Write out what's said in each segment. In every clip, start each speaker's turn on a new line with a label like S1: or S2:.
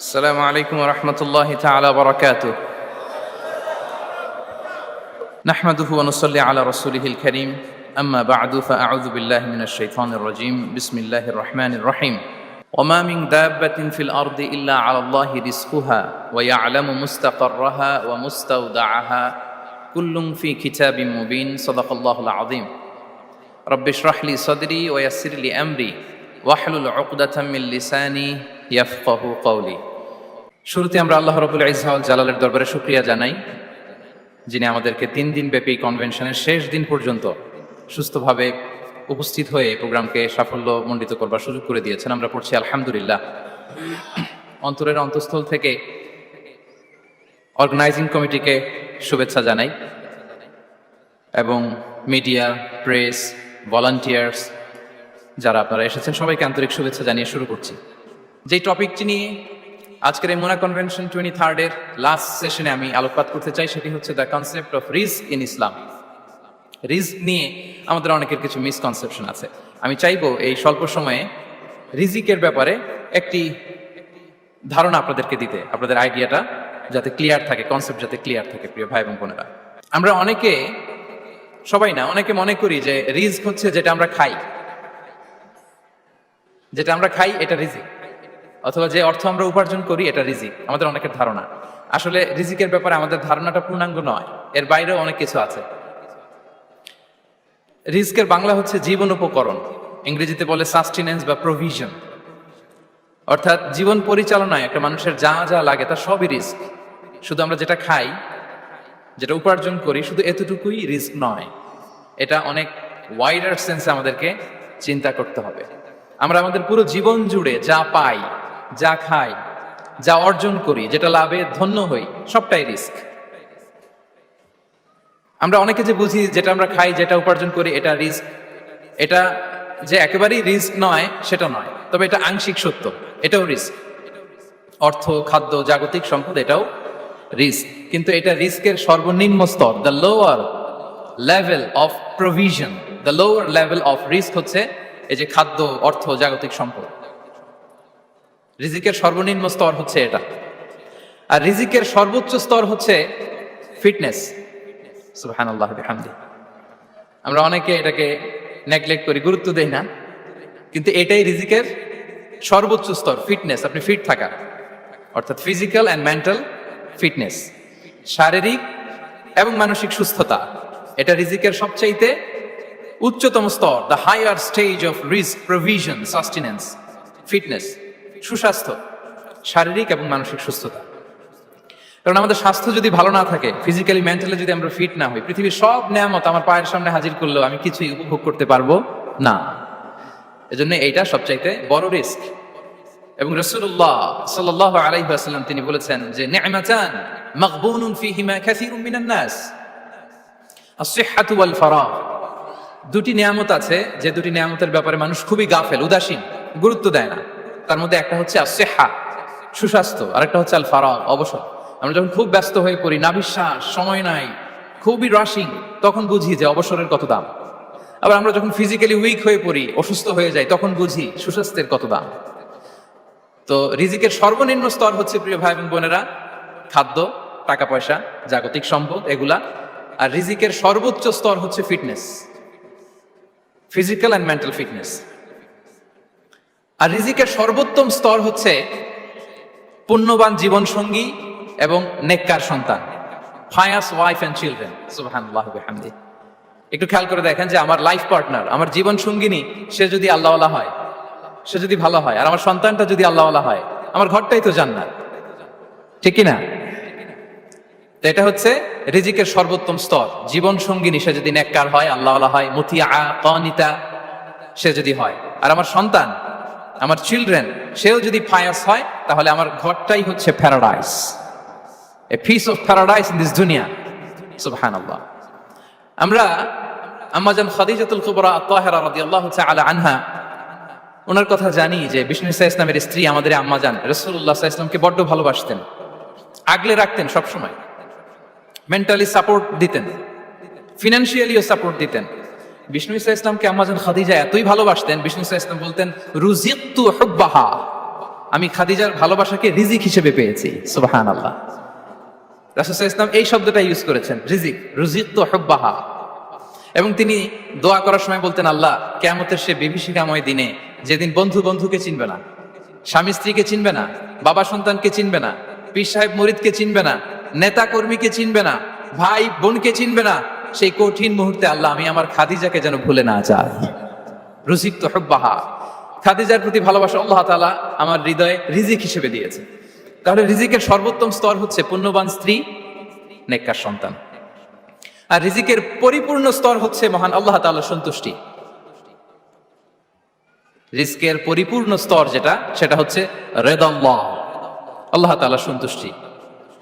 S1: السلام عليكم ورحمة الله تعالى وبركاته. نحمده ونصلي على رسوله الكريم. أما بعد فأعوذ بالله من الشيطان الرجيم. بسم الله الرحمن الرحيم. وما من دابة في الأرض إلا على الله رزقها ويعلم مستقرها ومستودعها كل في كتاب مبين. صدق الله العظيم. رب اشرح لي صدري ويسر لي أمري واحلل عقدة من লিসানি ইয়াফকাহু কওলি। শুরুতে আমরা আল্লাহ রাব্বুল ইজ্জা ওয়াল জালালের দরবারে শুকরিয়া জানাই, যিনি আমাদেরকে 3 দিন ব্যাপী কনভেনশনের শেষ দিন পর্যন্ত সুস্থভাবে উপস্থিত হয়ে প্রোগ্রামকে সাফল্যমণ্ডিত করবার সুযোগ করে দিয়েছেন। আমরা পড়ছি আলহামদুলিল্লাহ। অন্তরের অন্তঃস্থল থেকে অর্গানাইজিং কমিটিকে শুভেচ্ছা জানাই এবং মিডিয়া, প্রেস, ভলান্টিয়ার্স যারা আপনারা এসেছেন সবাইকে আন্তরিক শুভেচ্ছা জানিয়ে শুরু করছি। যেই টপিকটি নিয়ে আজকের এই মোনা কনভেনশন 23rd-এর লাস্ট সেশনে আমি আলোকপাত করতে চাই, সেটি হচ্ছে the concept of risk in Islam. Risk নিয়ে আমাদের অনেকের কিছু মিসকনসেপশন আছে। আমি চাইবো এই স্বল্প সময়ে রিজিকের ব্যাপারে একটি ধারণা আপনাদেরকে দিতে, আপনাদের আইডিয়াটা যাতে ক্লিয়ার থাকে, কনসেপ্ট যাতে ক্লিয়ার থাকে। প্রিয় ভাই এবং বোনেরা, আমরা অনেকে, সবাই না, অনেকে মনে করি যে রিস্ক হচ্ছে যেটা আমরা খাই, যেটা আমরা খাই এটা রিজিক, অথবা যে অর্থ আমরা উপার্জন করি এটা রিজিক। আমাদের অনেকের ধারণা। আসলে রিজিকের ব্যাপারে আমাদের ধারণাটা পূর্ণাঙ্গ নয়, এর বাইরেও অনেক কিছু আছে। রিস্কের বাংলা হচ্ছে জীবন উপকরণ, ইংরেজিতে বলে সাস্টেনেন্স বা প্রভিশন। অর্থাৎ জীবন পরিচালনায় একটা মানুষের যা যা লাগে তা সবই রিস্ক। শুধু আমরা যেটা খাই, যেটা উপার্জন করি, শুধু এতটুকুই রিস্ক নয়, এটা অনেক ওয়াইডার সেন্সে আমাদেরকে চিন্তা করতে হবে। আমরা আমাদের পুরো জীবন জুড়ে যা পাই, যা খাই, যা অর্জন করি, যেটা লাভে ধন্য হই, সবটাই রিস্ক। আমরা অনেকে যে বুঝি যেটা আমরা খাই, যেটা উপার্জন করি এটা রিস্ক, এটা যে একেবারেই রিস্ক নয় সেটা নয়, তবে এটা আংশিক সত্য, এটাও রিস্ক। অর্থ, খাদ্য, জাগতিক সম্পদ, এটাও রিস্ক, কিন্তু এটা রিস্কের সর্বনিম্ন স্তর। The lower level of provision, the lower level of risk হচ্ছে এই যে খাদ্য, অর্থ, জাগতিক সম্পদ। রিজিকের সর্বনিম্ন স্তর হচ্ছে এটা। আর রিজিকের সর্বোচ্চ স্তর হচ্ছে ফিটনেস। সুবহানাল্লাহ বিহামদিহি। আমরা অনেকে এটাকে নেগলেক্ট করি, গুরুত্ব দেই না, কিন্তু এটাই রিজিকের সর্বোচ্চ স্তর, ফিটনেস। আপনি ফিট থাকা, অর্থাৎ ফিজিক্যাল অ্যান্ড মেন্টাল ফিটনেস, শারীরিক এবং মানসিক সুস্থতা, এটা রিজিকের সবচাইতে উচ্চতম স্তর। The higher stage of risk, provision, sustenance, fitness, সুস্বাস্থ্য, শারীরিক এবং মানসিক সুস্থতা। কারণ আমাদের স্বাস্থ্য যদি ভালো না থাকে, ফিজিক্যালি, মেন্টালি যদি আমরা ফিট না হই, পৃথিবীর সব নেয়ামত আমার পায়ের সামনে হাজির করলেও আমি কিছুই উপভোগ করতে পারবো না। এজন্য এইটা সবচাইতে বড় রিস্ক। এবং রাসূলুল্লাহ সাল্লাল্লাহু আলাইহি ওয়াসাল্লাম তিনি বলেছেন যে নি'মাতান মাগবুনুন ফীহিমা কাসীরুম মিনান নাস, আস-সিহহাতু ওয়াল ফারাগ। দুটি নিয়ামত আছে, যে দুটি নিয়ামতের ব্যাপারে মানুষ খুবই গাফেল, উদাসীন, গুরুত্ব দেয় না। তার মধ্যে একটা হচ্ছে আস-সিহহা, সুস্বাস্থ্য, আর একটা হচ্ছে আল ফারাগ, অবসর। আমরা যখন খুব ব্যস্ত হয়ে পড়ি, নাভিশ্বাস, সময় নাই, খুবই রাশিং, তখন বুঝি যে অবসরের কত দাম। আবার আমরা যখন ফিজিক্যালি উইক হয়ে পড়ি, অসুস্থ হয়ে যাই, তখন বুঝি সুস্বাস্থ্যের কত দাম। তো রিজিকের সর্বনিম্ন স্তর হচ্ছে, প্রিয় ভাই এবং বোনেরা, খাদ্য, টাকা পয়সা, জাগতিক সম্পদ, এগুলা। আর রিজিকের সর্বোচ্চ স্তর হচ্ছে fitness, physical and mental fitness. আর রিজিকের সর্বোত্তম স্তর হচ্ছে পুণ্যবান জীবন সঙ্গী এবং নেককার সন্তান, ফায়াস ওয়াইফ এন্ড চিলড্রেন। সুবহানাল্লাহ বিহামদিহি। একটু খেয়াল করে দেখেন যে আমার লাইফ পার্টনার, আমার জীবন সঙ্গিনী, সে যদি আল্লাহওয়ালা হয়, সে যদি ভালো হয়, আর আমার সন্তানটা যদি আল্লাহওয়ালা হয়, আমার ঘরটাই তো জান্নাত, ঠিক কি না? তো এটা হচ্ছে রিজিকের সর্বোত্তম স্তর। জীবন সঙ্গিনী সে যদি নেককার হয়, আল্লাহওয়ালা হয়, মুতিয়া কানিতা সে যদি হয়, আর আমার সন্তান, আমার চিলড্রেন, সেও যদি ফায়াস হয়, তাহলে আমার ঘরটাই হচ্ছে paradise, a piece of paradise in this দুনিয়া। সুবহানাল্লাহ। আমরা আম্মাজান খাদিজাতুল কুবরা আত-তাহিরা রাদিয়াল্লাহু তাআলা আনহা, ওনার কথা জানি যে বিষ্ণু ইসা ইসলামের স্ত্রী আমাদের আম্মাজান রাসূলুল্লাহ সাল্লাল্লাহু আলাইহি ওয়াসাল্লামকে বড্ড ভালোবাসতেন, আগলে রাখতেন সব সময়, মেন্টালি সাপোর্ট দিতেন, ফিনান্সিয়ালিও সাপোর্ট দিতেন। বিষ্ণু ইসা ইসলামকে আম্মাজান খাদিজা এতই ভালোবাসতেন, বিষ্ণু ইসা ইসলাম বলতেন রুজিকতু হুব্বাহা, আমি খাদিজার ভালোবাসাকে রিজিক হিসেবে পেয়েছি। সুবহানাল্লাহ। রাসূল সাল্লাল্লাহু আলাইহি ওয়াসাল্লাম এই শব্দটা ইউজ করেছেন, রিজিক, রুজিকতু হুব্বাহা। এবং তিনি দোয়া করার সময় বলতেন, আল্লাহ, কিয়ামতের সে বিভীষিকাময় দিনে যেদিন বন্ধু বন্ধুকে চিনবে না, স্বামী স্ত্রীকে চিনবে না, বাবা সন্তানকে চিনবে না, পীর সাহেব মুরিদকে চিনবে না, নেতা কর্মীকে চিনবে না, ভাই বোনকে চিনবে না, সেই কঠিন মুহূর্তে আল্লাহ আমি আমার খাদিজাকে যেন ভুলে না যাই। রুজিকতু হুব্বাহা। খাদিজার প্রতি ভালোবাসা আল্লাহ তাআলা আমার হৃদয়ে রিজিক হিসেবে দিয়েছে। তাহলে রিজিকের সর্বোত্তম স্তর হচ্ছে পুণ্যবান স্ত্রী, নেককার সন্তান। আর রিজিকের পরিপূর্ণ স্তর হচ্ছে মহান আল্লাহ তাআলার সন্তুষ্টি। রিজকের পরিপূর্ণ স্তর যেটা, সেটা হচ্ছে রিদাল্লাহ, আল্লাহ তাআলার সন্তুষ্টি।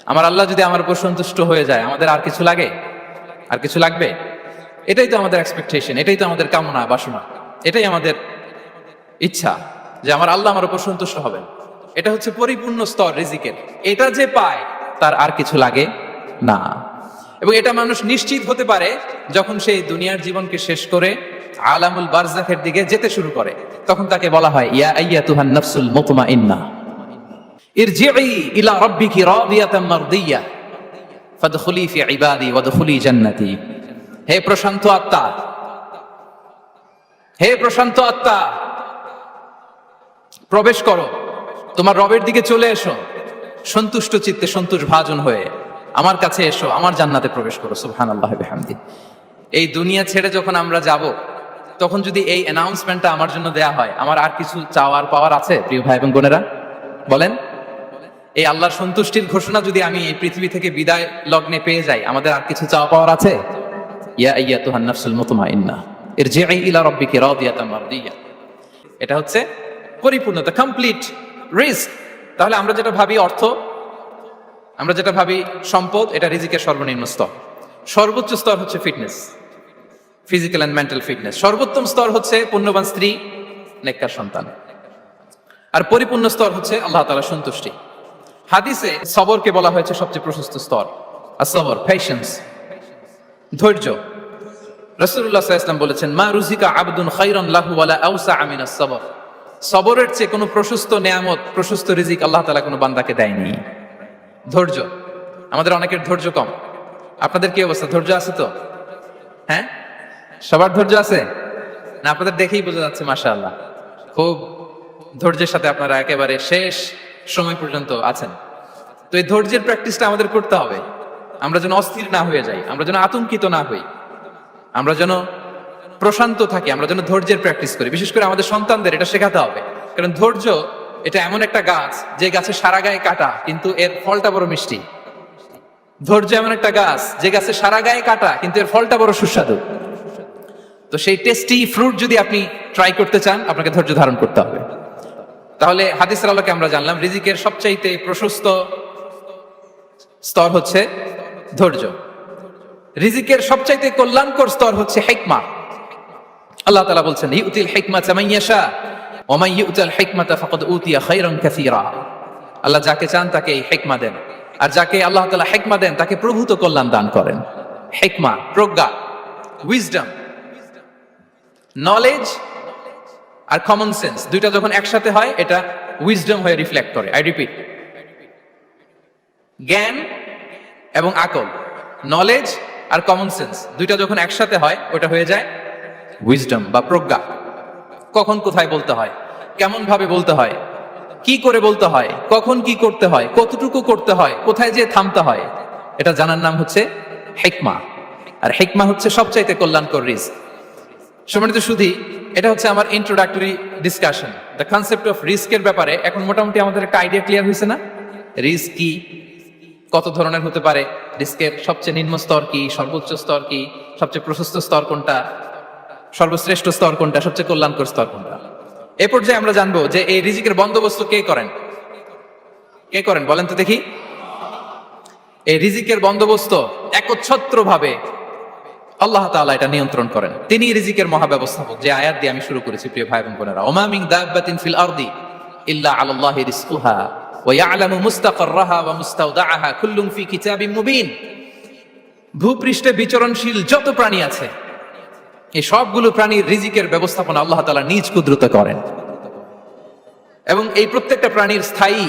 S1: আমার আল্লাহ যদি আমার উপর সন্তুষ্ট হয়ে যায়, আমাদের আর কিছু লাগে? আর কিছু লাগবে? এটাই তো আমাদের এক্সপেকটেশন, এটাই তো আমাদের কামনা বাসনা, এটাই আমাদের ইচ্ছা যে আমার আল্লাহ আমার উপর সন্তুষ্ট হবেন। এটা হচ্ছে পরিপূর্ণ স্তর রিজিকের। এটা যে পায় তার আর কিছু লাগে না। এবং এটা মানুষ নিশ্চিত হতে পারে যখন সেই দুনিয়ার জীবনকে শেষ করে আলামুল বারজাখের দিকে যেতে শুরু করে। তখন তাকে বলা হয়, ইয়া আইয়াতুহান নাফসুল মুতমাইন্না ইরজিই ইলা রাব্বিকি রাদিয়াতাম মারদিয়া ফাদখুলি ফি ইবাদি ওয়াদখুলি জান্নাতি। হে প্রশান্ত আত্মা, হে প্রশান্ত আত্মা, প্রবেশ করো, তোমার রবের দিকে চলে এসো, সন্তুষ্ট চিত্তে সন্তোষ ভাজন হয়ে আমার কাছে এসো, আমার জান্নাতে প্রবেশ করো। সুবহানাল্লাহি ওয়া বিহামদি। এই দুনিয়া ছেড়ে যখন আমরা যাব, তখন যদি এই অ্যানাউন্সমেন্টটা আমার জন্য দেয়া হয়, আমার আর কিছু চাওয়ার পাওয়ার আছে? প্রিয় ভাই এবং বোনেরা বলেন, এই আল্লাহর সন্তুষ্টির ঘোষণা যদি আমি এই পৃথিবী থেকে বিদায় লগ্নে পেয়ে যাই, আমাদের আর কিছু চাওয়া পাওয়ার আছে? ইয়া আইয়াতুহান নাফসুল মুতমাইন্না ইরজিই ইলা রাব্বিকি রাদিয়াতাম মারদিয়া। এটা হচ্ছে পরিপূর্ণতা, কমপ্লিট রিস্ক। তাহলে আমরা যেটা ভাবি অর্থ, আমরা যেটা ভাবি সম্পদ, এটা রিজিকের সর্বনিম্ন স্তর। সর্বোচ্চ স্তর হচ্ছে fitness, physical and mental fitness. সর্বোত্তম স্তর হচ্ছে পুণ্যবান স্ত্রী, নেককার সন্তান। আর পরিপূর্ণ স্তর হচ্ছে আল্লাহ তাআলার সন্তুষ্টি। হাদিসে সবরকে বলা হয়েছে সবচেয়ে প্রশস্ত স্তর। as-sabr, পেশেন্স, ধৈর্য। রাসূলুল্লাহ সাল্লাল্লাহু আলাইহি ওয়াসাল্লাম বলেছেন, মা রুজিকা আবদুন খায়রান লাহু ওয়ালা আওসা মিনাস sabr। সবরের চেয়ে কোনো প্রশস্ত নেয়ামত, প্রশস্ত রিজিক আল্লাহ তাআলা কোনো বান্দাকে দেয়নি। ধৈর্য। আমাদের অনেকের ধৈর্য কম। আপনাদের কি অবস্থা? ধৈর্য আছে তো? হ্যাঁ, সবার ধৈর্য আছে না? আপনাদের দেখেই বোঝা যাচ্ছে মাশাআল্লাহ, খুব ধৈর্যের সাথে আপনারা একেবারে শেষ সময় পর্যন্ত আছেন। তো এই ধৈর্যের প্র্যাকটিসটা আমাদের করতে হবে। আমরা যেন অস্থির না হয়ে যাই, আমরা যেন আতঙ্কিত না হই, আমরা যেন প্রশান্ত থাকি, আমরা যেন ধৈর্যের প্র্যাকটিস করি। বিশেষ করে আমাদের সন্তানদের এটা শেখাতে হবে। কারণ ধৈর্য এটা এমন একটা গাছ, যে গাছে সারা গায়ে কাটা কিন্তু এর ফলটা বড় মিষ্টি। ধৈর্য এমন একটা গাছ, যে গাছে সারা গায়ে কাটা কিন্তু এর ফলটা বড় সুস্বাদু। তো সেই টেস্টি ফ্রুট যদি আপনি ট্রাই করতে চান, আপনাকে ধৈর্য ধারণ করতে হবে। তাহলে হাদিসের আলোকে আমরা জানলাম রিজিকের সবচাইতে প্রশস্ত স্তর হচ্ছে ধৈর্য। রিজিকের সবচাইতে কল্যাণকর স্তর হচ্ছে হিকমা। আল্লাহ তাআলা বলছেন, ইউতিল হিকমাতা মান ইয়াশা ওয়া মান ইউতাল হিকমাতা ফাকাদ উতিয়া খায়রান কাসীরা। আল্লাহ যাকে চান তাকে এই হিকমা দেন, আর যাকে আল্লাহ তাআলা হিকমা দেন তাকে প্রভূত কল্যাণ দান করেন। হিকমা, প্রজ্ঞা, উইজডম, নলেজ আর কমন সেন্স, দুইটা যখন একসাথে হয় এটা উইজডম হয়ে রিফ্লেক্ট করে। আই রিপিট, জ্ঞান এবং আকল, নলেজ আর কমন সেন্স দুইটা যখন একসাথে হয় ওটা হয়ে যায় উইজডম বা প্রজ্ঞা। কখন কোথায় বলতে হয়, কেমন ভাবে বলতে হয়, কি করে বলতে হয়, কখন কি করতে হয়, কতটুকু করতে হয়, কোথায় যে থামতে হয়, এটা জানার নাম হচ্ছে হিকমা। আর হিকমা হচ্ছে সবচাইতে কল্যাণকর রিস্ক। সম্মানিত সুধী, এটা হচ্ছে আমার introductory discussion. The concept of রিস্কের ব্যাপারে এখন মোটামুটি আমাদের একটা আইডিয়া ক্লিয়ার হয়েছে না? রিস্ক কি, কত ধরনের হতে পারে, রিস্কের সবচেয়ে নিম্ন স্তর কি, সর্বোচ্চ স্তর কি, সবচেয়ে প্রশস্ত স্তর কোনটা, সর্বশ্রেষ্ঠ স্তর কোনটা, সবচেয়ে কল্যাণকর স্তর কোনটা। এ পর্যায়ে আমরা জানবো যে এই রিজিকের বন্দোবস্ত কে করেন। কে করেন বলেন তো দেখি? এই রিজিকের বন্দোবস্ত একচ্ছত্র ভাবে আল্লাহ তাআলা এটা নিয়ন্ত্রণ করেন। তিনি রিজিকের মহাব্যবস্থাপক। যে আয়াত দিয়ে আমি শুরু করেছি প্রিয় ভাই এবং বোনেরা, ওমা মিন দাব্বাতিন ফিল আরদি ইল্লা আলাল্লাহি রিজকুহা ওয়া ইয়ালামু মুস্তাকাররাহা ওয়া মুস্তাওদাআহা কুল্লুন ফি কিতাবিম মুবিন। ভূপৃষ্ঠে বিচরণশীল যত প্রাণী আছে, এই সবগুলো প্রাণীর রিজিকের ব্যবস্থাপনা আল্লাহ তাআলা নিজ কুদরতে করেন। এবং এই প্রত্যেকটা প্রাণীর স্থায়ী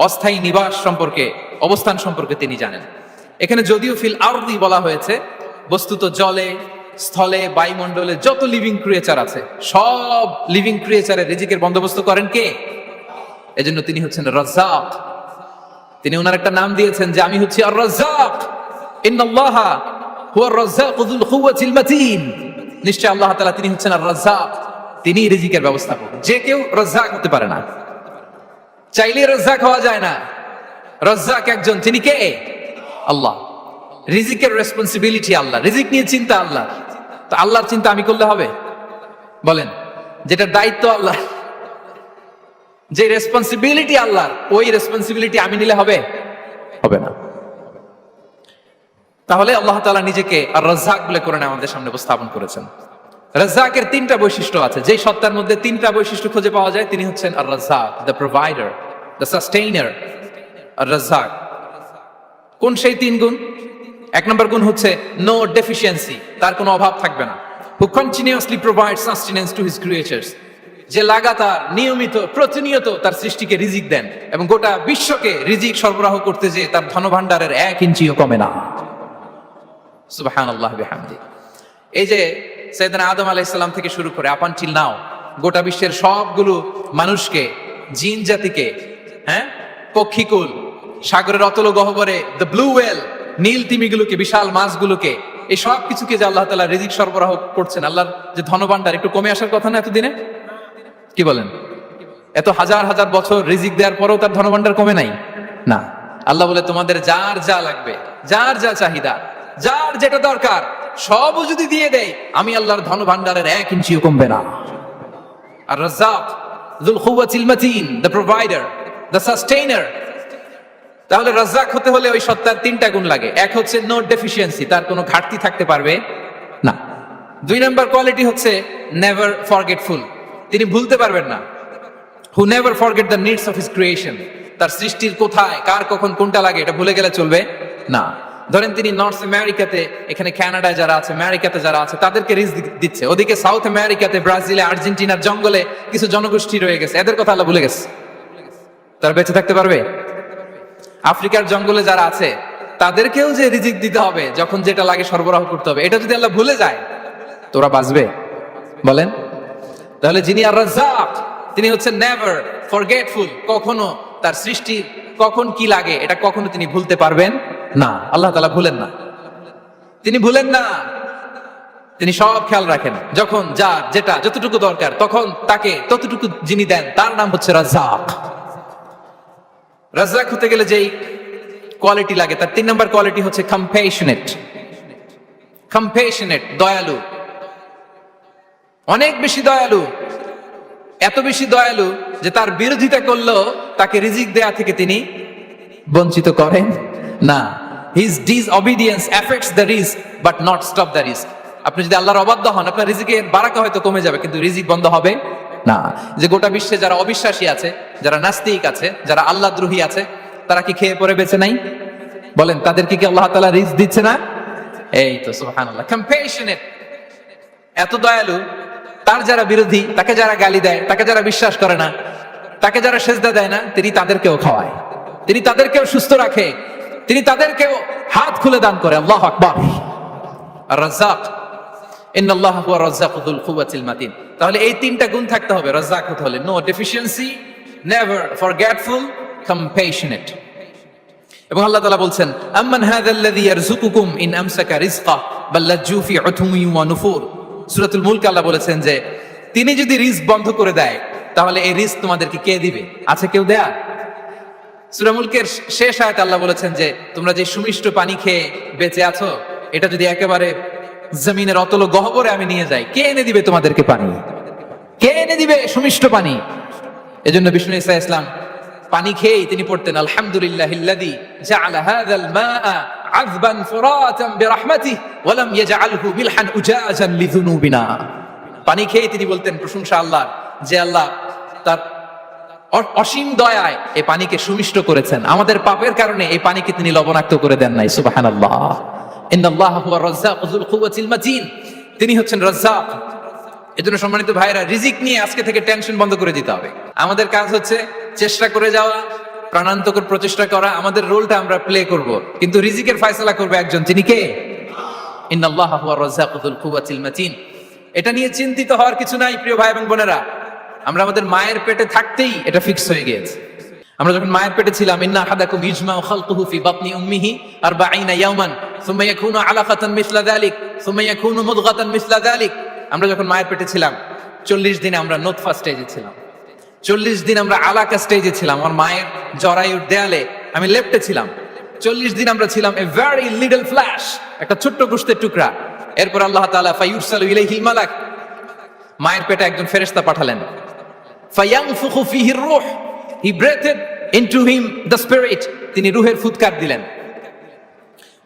S1: অস্থায়ী নিবাস সম্পর্কে, অবস্থান সম্পর্কে তিনি জানেন। এখানে যদিও ফিল আরদি বলা হয়েছে, বস্তুত জলে, স্থলে, বায়ুমণ্ডলে যত লিভিং ক্রিয়েচার আছে সব লিভিং ক্রিয়েচারের রিজিকের বন্দোবস্ত করেন কে? এজন্য তিনি হচ্ছেন রাজ্জাক। তিনি ওনার একটা নাম দিয়েছেন যে আমি হচ্ছি আর রাজ্জাক, ইন্নাল্লাহা হুয়ার রাজ্জাকু যুল কুওয়াতিল মাতিন। নিশ্চয় আল্লাহ তাআলা তিনি হচ্ছেন আর রাজ্জাক, তিনি রিজিকের ব্যবস্থাপক। যে কেউ রাজ্জাক হতে পারে না, চাইলে রাজ্জাক হওয়া যায় না। রাজ্জাক একজন, তিনি কে? আল্লাহ। রিজিকের রেসপন্সিবিলিটি আল্লাহ, রিজিক নিয়ে চিন্তা আল্লাহ। তো আল্লাহর চিন্তা আমি করলে হবে? বলেন, যেটা দায়িত্ব আল্লাহ, যে রেসপন্সিবিলিটি আল্লাহর, ওই রেসপন্সিবিলিটি আমি নিলে হবে? হবে না। তাহলে আল্লাহ তাআলা নিজেকে আর রাজ্জাক বলে কোরআনে আমাদের সামনে উপস্থাপন করেছেন। রাজ্জাকের তিনটা বৈশিষ্ট্য আছে, যে সত্তার মধ্যে তিনটা বৈশিষ্ট্য খুঁজে পাওয়া যায় তিনি হচ্ছেন আর রাজ্জাক, দ্য প্রোভাইডার, দ্য সাস্টেইনার। আর রাজ্জাক কোন সেই তিন গুণ? এক নম্বর গুণ হচ্ছে নো ডেফিসিয়েন্সি, তার কোনো অভাব থাকবে না। হু continuously provide sustenance to his creatures, যে লাগাতার নিয়মিত প্রতিনিয়ত তার সৃষ্টিকে রিজিক দেন এবং গোটা বিশ্বকে রিজিক সরবরাহ করতে যে তার ধনভাণ্ডারের 1 ইঞ্চিও কমে না। সুবহানাল্লাহ বিহামদি। এই যে সাইয়েদনা আদম আলাইহিস সালাম থেকে শুরু করে আপ আনটিল নাও গোটা বিশ্বের সবগুলো মানুষকে, জিন জাতিকে, পক্ষীকুল, সাগরের অতল গহ্বরে দ্য ব্লু ওয়েল, নীল তিমিগুলোকে, বিশাল মাছগুলোকে, এই সব কিছুকে যে আল্লাহ তাআলা রিজিক সরবরাহ করছেন, আল্লাহর যে ধনভাণ্ডার একটু কমে আসার কথা না এতদিনে? কি বলেন? এত হাজার হাজার বছর রিজিক দেওয়ার পরেও তার ধনভাণ্ডার কমে নাই না। আল্লাহ বলে তোমাদের যার যা লাগবে, যার যা চাহিদা, যার যেটা দরকার সবও যদি দিয়ে দেয়, আমি আল্লাহর ধনভাণ্ডারের 1 ইঞ্চিও কমবে না। আর Razzak যুল কুওয়াতিল মাতিন, the provider, the sustainer. তাহলে রাজ্জাক হতে হলে ওই সত্তার তিনটা গুণ লাগে। এক হচ্ছে নো ডেফিসিয়েন্সি, তার কোনো ঘাটতি থাকতে পারবে না। 2 নম্বর কোয়ালিটি হচ্ছে নেভার ফরগেটফুল, তিনি ভুলতে পারবেন না। Who never forget the needs of his creation, তার সৃষ্টির কোথায়, কার, কখন, কোনটা লাগে এটা ভুলে গেলে চলবে না। ধরেন তিনি নর্থ আমেরিকাতে, এখানে কানাডায় যারা আছে, আমেরিকাতে যারা আছে, তাদেরকে রিজিক দিচ্ছে। ওদিকে সাউথ আমেরিকাতে, ব্রাজিলে, আর্জেন্টিনার জঙ্গলে কিছু জনগোষ্ঠী রয়ে গেছে, এদের কথা আল্লাহ ভুলে গেছে। তারা বেঁচে থাকতে পারবে? আফ্রিকার জঙ্গলে যারা আছে তাদেরকেও যে রিজিক দিতে হবে, যখন যেটা লাগে সরবরাহ করতে হবে, এটা যদি আল্লাহ ভুলে যায় তোরা বাঁচবে? বলেন। তাহলে যিনি আর রাজ্জাক, তিনি হচ্ছেন নেভার ফরগেটফুল, কখনো তার সৃষ্টি কখন কি লাগে এটা কখনো তিনি ভুলতে পারবেন না। আল্লাহ তাআলা ভুলেন না, তিনি ভুলেন না, তিনি সব খেয়াল রাখেন। যখন যার যেটা যতটুকু দরকার তখন তাকে ততটুকু যিনি দেন, তার নাম হচ্ছে রাজ্জাক। রাজ্জাক হতে গেলে যেই কোয়ালিটি লাগে, তার 3 নম্বর কোয়ালিটি হচ্ছে কম্প্যাশনেট। কম্প্যাশনেট, দয়ালু, অনেক বেশি দয়ালু। এত বেশি দয়ালু যে তার বিরোধিতা করলেও তাকে রিজিক দেয়া থেকে তিনি বঞ্চিত করেন না। His disobedience effects the risk but not stop the risk. আপনি যদি আল্লাহর অবাধ্য হন, আপনার রিজিকের বারাকা হয়তো কমে যাবে, কিন্তু রিজিক বন্ধ হবে না। যে গোটা বিশ্বে যারা অবিশ্বাসী আছে, যারা নাস্তিক আছে, যারা আল্লাহ দ্রোহী আছে, তারা কি খেয়ে পরে বেঁচে নাই? বলেন, তাদেরকে কি আল্লাহ তাআলা রিজিক দিচ্ছে না? এই তো সুবহানাল্লাহ। কম্প্যাশনেট, এত দয়ালু, তার যারা বিরোধী, তাকে যারা গালি দেয়, তাকে যারা বিশ্বাস করে না, তাকে যারা সেজদা দেয় না, তিনি তাদেরকেও খাওয়ায়, তিনি তাদেরকেও সুস্থ রাখে, তিনি তাদেরকেও হাত খুলে দান করে। আল্লাহু আকবার। আর রাজ্জাক, ইন্নাল্লাহা হুয়া রাজ্জাকু যুল কুওয়াতিল মাতিন। তাহলে এই তিনটা গুণ থাকতে হবে রাজ্জাক হতে হলে: no deficiency, never forgetful, compassionate. এবং আল্লাহ তাআলা বলছেন, আম্মান হাযাল্লাযী ইয়ারযুকুকুম ইন আমসাকা রিজকা বাল লাজ্জু ফি উতুমি ওয়া নুফুর। সূরাতুল মুলক আল্লাহ বলেছেন যে তিনি যদি রিজক বন্ধ করে দেয়, তাহলে এই রিজক তোমাদেরকে কে দিবে? আছে কেউ দেয়া? সূরা মুলকের শেষ আয়াতে আল্লাহ বলেছেন যে তোমরা যে সুমিষ্ট পানি খেয়ে বেঁচে আছো, এটা যদি একেবারে জমিনের অতল গহ্বরে আমি নিয়ে যাই, কে এনে দিবে তোমাদেরকে পানি? কে এনে দিবে সুমিষ্ট পানি? এজন্য বিষ্ণু ঈসা ইসলাম পানি খেয়েই তিনি পড়তেন, আলহামদুলিল্লাহিল্লাযী জাআলা হাযাল মাআ আযবান ফুরাতান বিরাহমাতিহি ওয়া লাম ইয়াজআলহু মিলহান উজাজান লিযুনুবিনা। পানি খেয়ে তিনি বলতেন প্রশংসা আল্লাহর, যে আল্লাহ তার অসীম দয়ায় এই পানিকে সুমিষ্ট করেছেন, আমাদের পাপের কারণে এই পানিকে তিনি লবণাক্ত করে দেন নাই। সুবহানাল্লাহ। ইন্নাল্লাহা হুয়া রাজ্জাকু যুল কুওয়াতিল মাতিন। তিনি হচ্ছেন রাজ্জাক এজন্য সম্মানিত ভাইরা, রিজিক নিয়ে আজকে থেকে টেনশন বন্ধ করে দিতে হবে। আমাদের কাজ হচ্ছে চেষ্টা করে যাওয়া, প্রাণান্তকর প্রচেষ্টা করা, আমাদের রোলটা আমরা প্লে করব, কিন্তু রিজিকের ফয়সালা করবে একজন, তিনি কে? ইন্নাল্লাহা হুয়া রাজ্জাকুল কুওয়াতিল মাতিন। এটা নিয়ে চিন্তিত হওয়ার কিছু নাই প্রিয় ভাই এবং বোনেরা। আমরা আমাদের মায়ের পেটে থাকতেই এটা ফিক্স হয়ে গিয়েছে। আমরা যখন মায়ের পেটে ছিলাম, ইন্না আহাদাকুম ইজমাউ খালকুহু ফি বাতনি উম্মিহি 40 ইয়াওমান সুম্মা ইয়াকুনু আলাকাতান মিসলা যালিক সুম্মা ইয়াকুনু মুদগাতান মিসলা যালিক। আমরা যখন মায়ের পেটে ছিলাম 40 দিন আমরা নুতফা স্টেজে ছিলাম, 40 দিন আমরা আলাকা স্টেজে ছিলাম। আমার মায়ের জরায়ুর দেয়ালে আমি লেপ্টে ছিলাম। 40 দিন আমরা ছিলাম এ ভেরি লিটল ফ্ল্যাশ, একটা ছোট্ট গোশতের টুকরা। এরপর আল্লাহ তাআলা ফায়ুরসালু ইলাইহিল মালাক, মায়ের পেটে একজন ফেরেশতা পাঠালেন। ফায়ানফুখু ফিহি রূহ, he breathed into him the spirit, তিনি রূহের ফুৎকার দিলেন।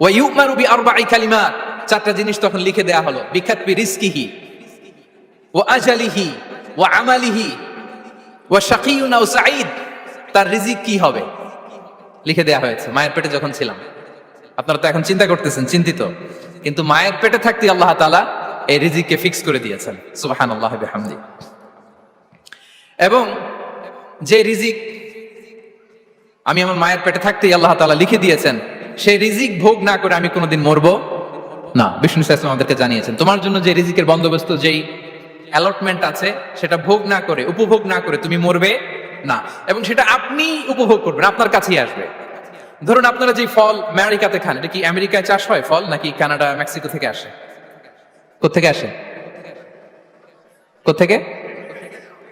S1: ওয়া ইউমারু বিআরবা'i কালিমাত, চারটা জিনিস তখন লিখে দেয়া হলো। বিকাতবি রিজকিহি ওয়া আজালিহি ওয়া আমালিহি ওয়া শাকিয়ুন আও সাঈদ, তার রিজিক কি হবে লিখে দেয়া হয়েছে মায়ের পেটে যখন ছিলাম। আপনারা তো এখন চিন্তা করতেছেন, চিন্তিত, কিন্তু মায়ের পেটে থাকতে আল্লাহ তাআলা এই রিজিককে ফিক্স করে দিয়েছেন। সুবহানাল্লাহ বিহামদি। এবং যে রিজিক আমি আমার মায়ের পেটে থাকতেই আল্লাহ তাআলা লিখে দিয়েছেন, সেই রিজিক ভোগ না করে আমি কোনোদিন মরবো না। বিষ্ণু সাল্লাল্লাহু আলাইহি ওয়াসাল্লাম আমাদেরকে জানিয়েছেন, তোমার জন্য যে রিজিকের বন্দোবস্ত, যেই অ্যালটমেন্ট আছে, সেটা ভোগ না করে, উপভোগ না করে তুমি মরবে না। এবং সেটা আপনি উপভোগ করবেন, আপনার কাছেই আসবে। ধরুন আপনারা যে ফল আমেরিকাতে খান, এটা কি আমেরিকায় চাষ হয় ফল, নাকি কানাডা মেক্সিকো থেকে আসে? কোত্থেকে আসে? কোত্থেকে?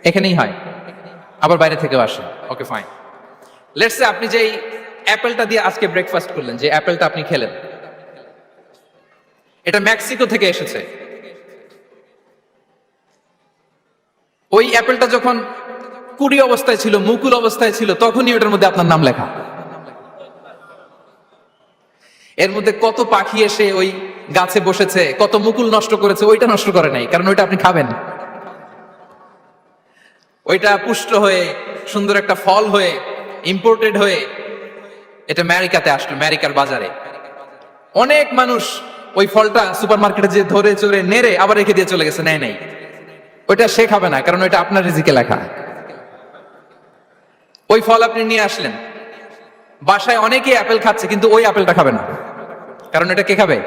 S1: এখানেই হয়, আবার বাইরে থেকেও আসে। Okay fine. লেটস সে আপনি যেই অ্যাপেলটা দিয়ে আজকে ব্রেকফাস্ট করলেন, যে অ্যাপেলটা আপনি খেলেন, এটা মেক্সিকো থেকে এসেছে। ওই অ্যাপেলটা যখন কুড়ি অবস্থায় ছিল, মুকুল অবস্থায় ছিল, তখনই ওটার মধ্যে আপনার নাম লেখা। এর মধ্যে কত পাখি এসে ওই গাছে বসেছে, কত মুকুল নষ্ট করেছে, ওইটা নষ্ট করে নাই, কারণ ওইটা আপনি খাবেন। ওইটা পুষ্ট হয়ে সুন্দর একটা ফল হয়ে ইম্পোর্টেড হয়ে এটা আমেরিকাতে আসলো, আমেরিকার বাজারে। অনেক মানুষ ওই ফলটা সুপার মার্কেটে যে ধরে চড়ে নেড়ে আবার রেখে দিয়ে চলে গেছে, নেয় নাই। ওইটা সে খাবে না, কারণ ওইটা আপনার রিজিকে লেখা। ওই ফল আপনি নিয়ে আসলেন, বাসায় অনেকেই অ্যাপেল খাচ্ছে, কিন্তু ওই অ্যাপেলটা খাবে না, কারণ এটা কে খাবে?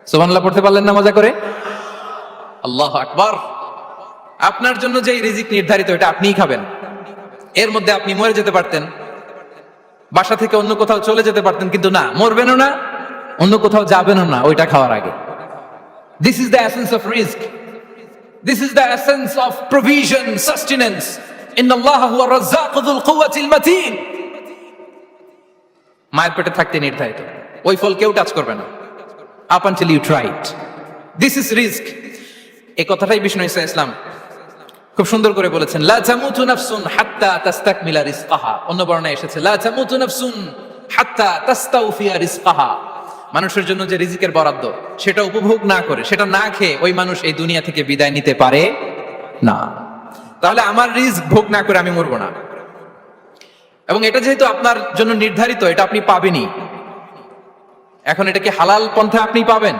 S1: সুবহানাল্লাহ পড়তে পারলেন না মজা করে? আল্লাহু আকবার। আপনার জন্য যে রিজিক নির্ধারিত, এটা আপনিই খাবেন। এর মধ্যে আপনি মরে যেতে পারতেন, বাসা থেকে অন্য কোথাও চলে যেতে পারতেন, কিন্তু না, মরবেনও না, অন্য কোথাও যাবেনও না ওইটা খাওয়ার আগে। This is the essence of risk, this is the essence of provision, sustenance. ইন্নাল্লাহা হুয়া রাজ্জাকুল কুওয়াতিল মাতিন। মায়ের পেটে থাকতে নির্ধারিত, ওই ফল কেউ টাচ করবে না up until you try it. This is risk. এই কথাটাই বিষ্ণু ঈসা ইসলাম খুব সুন্দর করে বলেছেন, লা তামুতু নাফসুন হাত্তা তাস্তাকমিলা রিজকাহা। অন্য বর্ণনায় এসেছে লা তামুতু নাফসুন হাত্তা তাস্তাউফিয়া রিজকাহা। মানুষের জন্য যে রিজিকের বরাদ্দ, সেটা উপভোগ না করে, সেটা না খেয়ে ওই মানুষ এই দুনিয়া থেকে বিদায় নিতে পারে না। তাহলে আমার রিস্ক ভোগ না করে আমি মরবো না। এবং এটা যেহেতু আপনার জন্য নির্ধারিত, এটা আপনি পাবেনই। এখন এটা কি হালাল পন্থায় আপনি পাবেন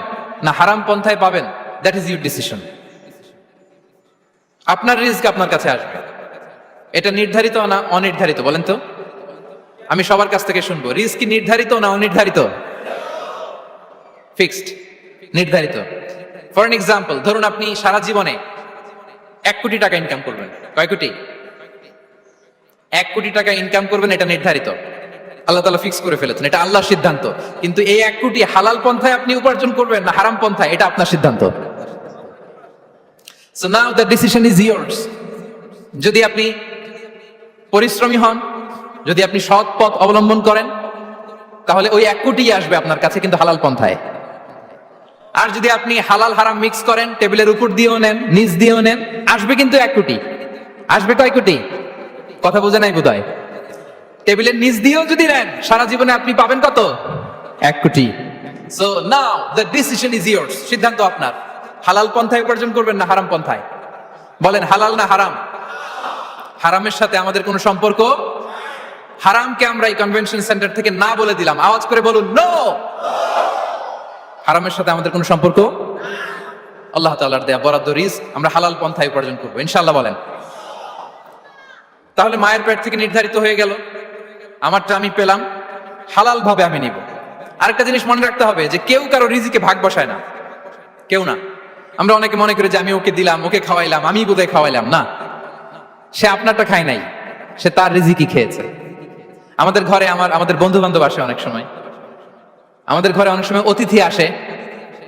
S1: না হারাম পন্থায় পাবেন, দ্যাট ইজ ইউর ডিসিশন। আপনার রিস্ক আপনার কাছে আসবে। এটা নির্ধারিত না অনির্ধারিত বলেন তো? আমি সবার কাছ থেকে শুনবো, রিস্ক কি নির্ধারিত না অনির্ধারিত? ফিক্সড, নির্ধারিত। ফর এন এক্সাম্পল, ধরুন আপনি সারা জীবনে 1 কোটি টাকা ইনকাম করবেন। কয় কোটি? 1 কোটি টাকা ইনকাম করবেন, এটা নির্ধারিত, আল্লাহ তাআলা ফিক্স করে ফেলেছেন, এটা আল্লাহর সিদ্ধান্ত। কিন্তু এই 1 কোটি হালাল পন্থায় আপনি উপার্জন করবেন না হারাম পন্থায়, এটা আপনার সিদ্ধান্ত। So now the decision is yours. যদি আপনি পরিশ্রমী হন, যদি আপনি সৎ পথ অবলম্বন করেন, তাহলে ওই 1 কোটি আসবে আপনার কাছে, কিন্তু হালাল পন্থায়। আর যদি আপনি হালাল হারাম মিক্স করেন, টেবিলের উপর দিয়েও নেন, নিচ দিয়েও নেন, আসবে কিন্তু 1 কোটি। আসবে কয় কোটি? কথা বোঝা নাই বোধহয়। টেবিলের নিচ দিয়েও যদি নেন, সারা জীবনে আপনি পাবেন কত? 1 কোটি। So now the decision is yours. সিদ্ধান্ত আপনার। হালাল পন্থায় উপার্জন করবেন না হারাম পন্থায়? বলেন হালাল না হারাম? হারামের সাথে আমাদের কোনো সম্পর্ক? হারামকে আমরা এই কনভেনশন সেন্টার থেকে না বলে দিলাম, আওয়াজ করে বলুন নো। হারামের সাথে আমাদের কোনো সম্পর্ক? আল্লাহ তাআলার দেয়া বরাদ্দ রিস্ক আমরা হালাল পন্থায় উপার্জন করবো ইনশাআল্লাহ বলেন। তাহলে মায়ের পেট থেকে নির্ধারিত হয়ে গেল, আমারটা আমি পেলাম, হালাল ভাবে আমি নিব। আরেকটা জিনিস মনে রাখতে হবে যে কেউ কারো রিজিকে ভাগ বসায় না, কেউ না। আমরা অনেকে মনে করি যে আমি ওকে দিলাম, ওকে খাওয়াইলাম, আমি বোধহয় খাওয়াইলাম। না, সে আপনারটা খায় নাই, সে তার রিজিকই খেয়েছে। আমাদের ঘরে আমাদের বন্ধু বান্ধব আসে অনেক সময়, আমাদের ঘরে অনেক সময় অতিথি আসে,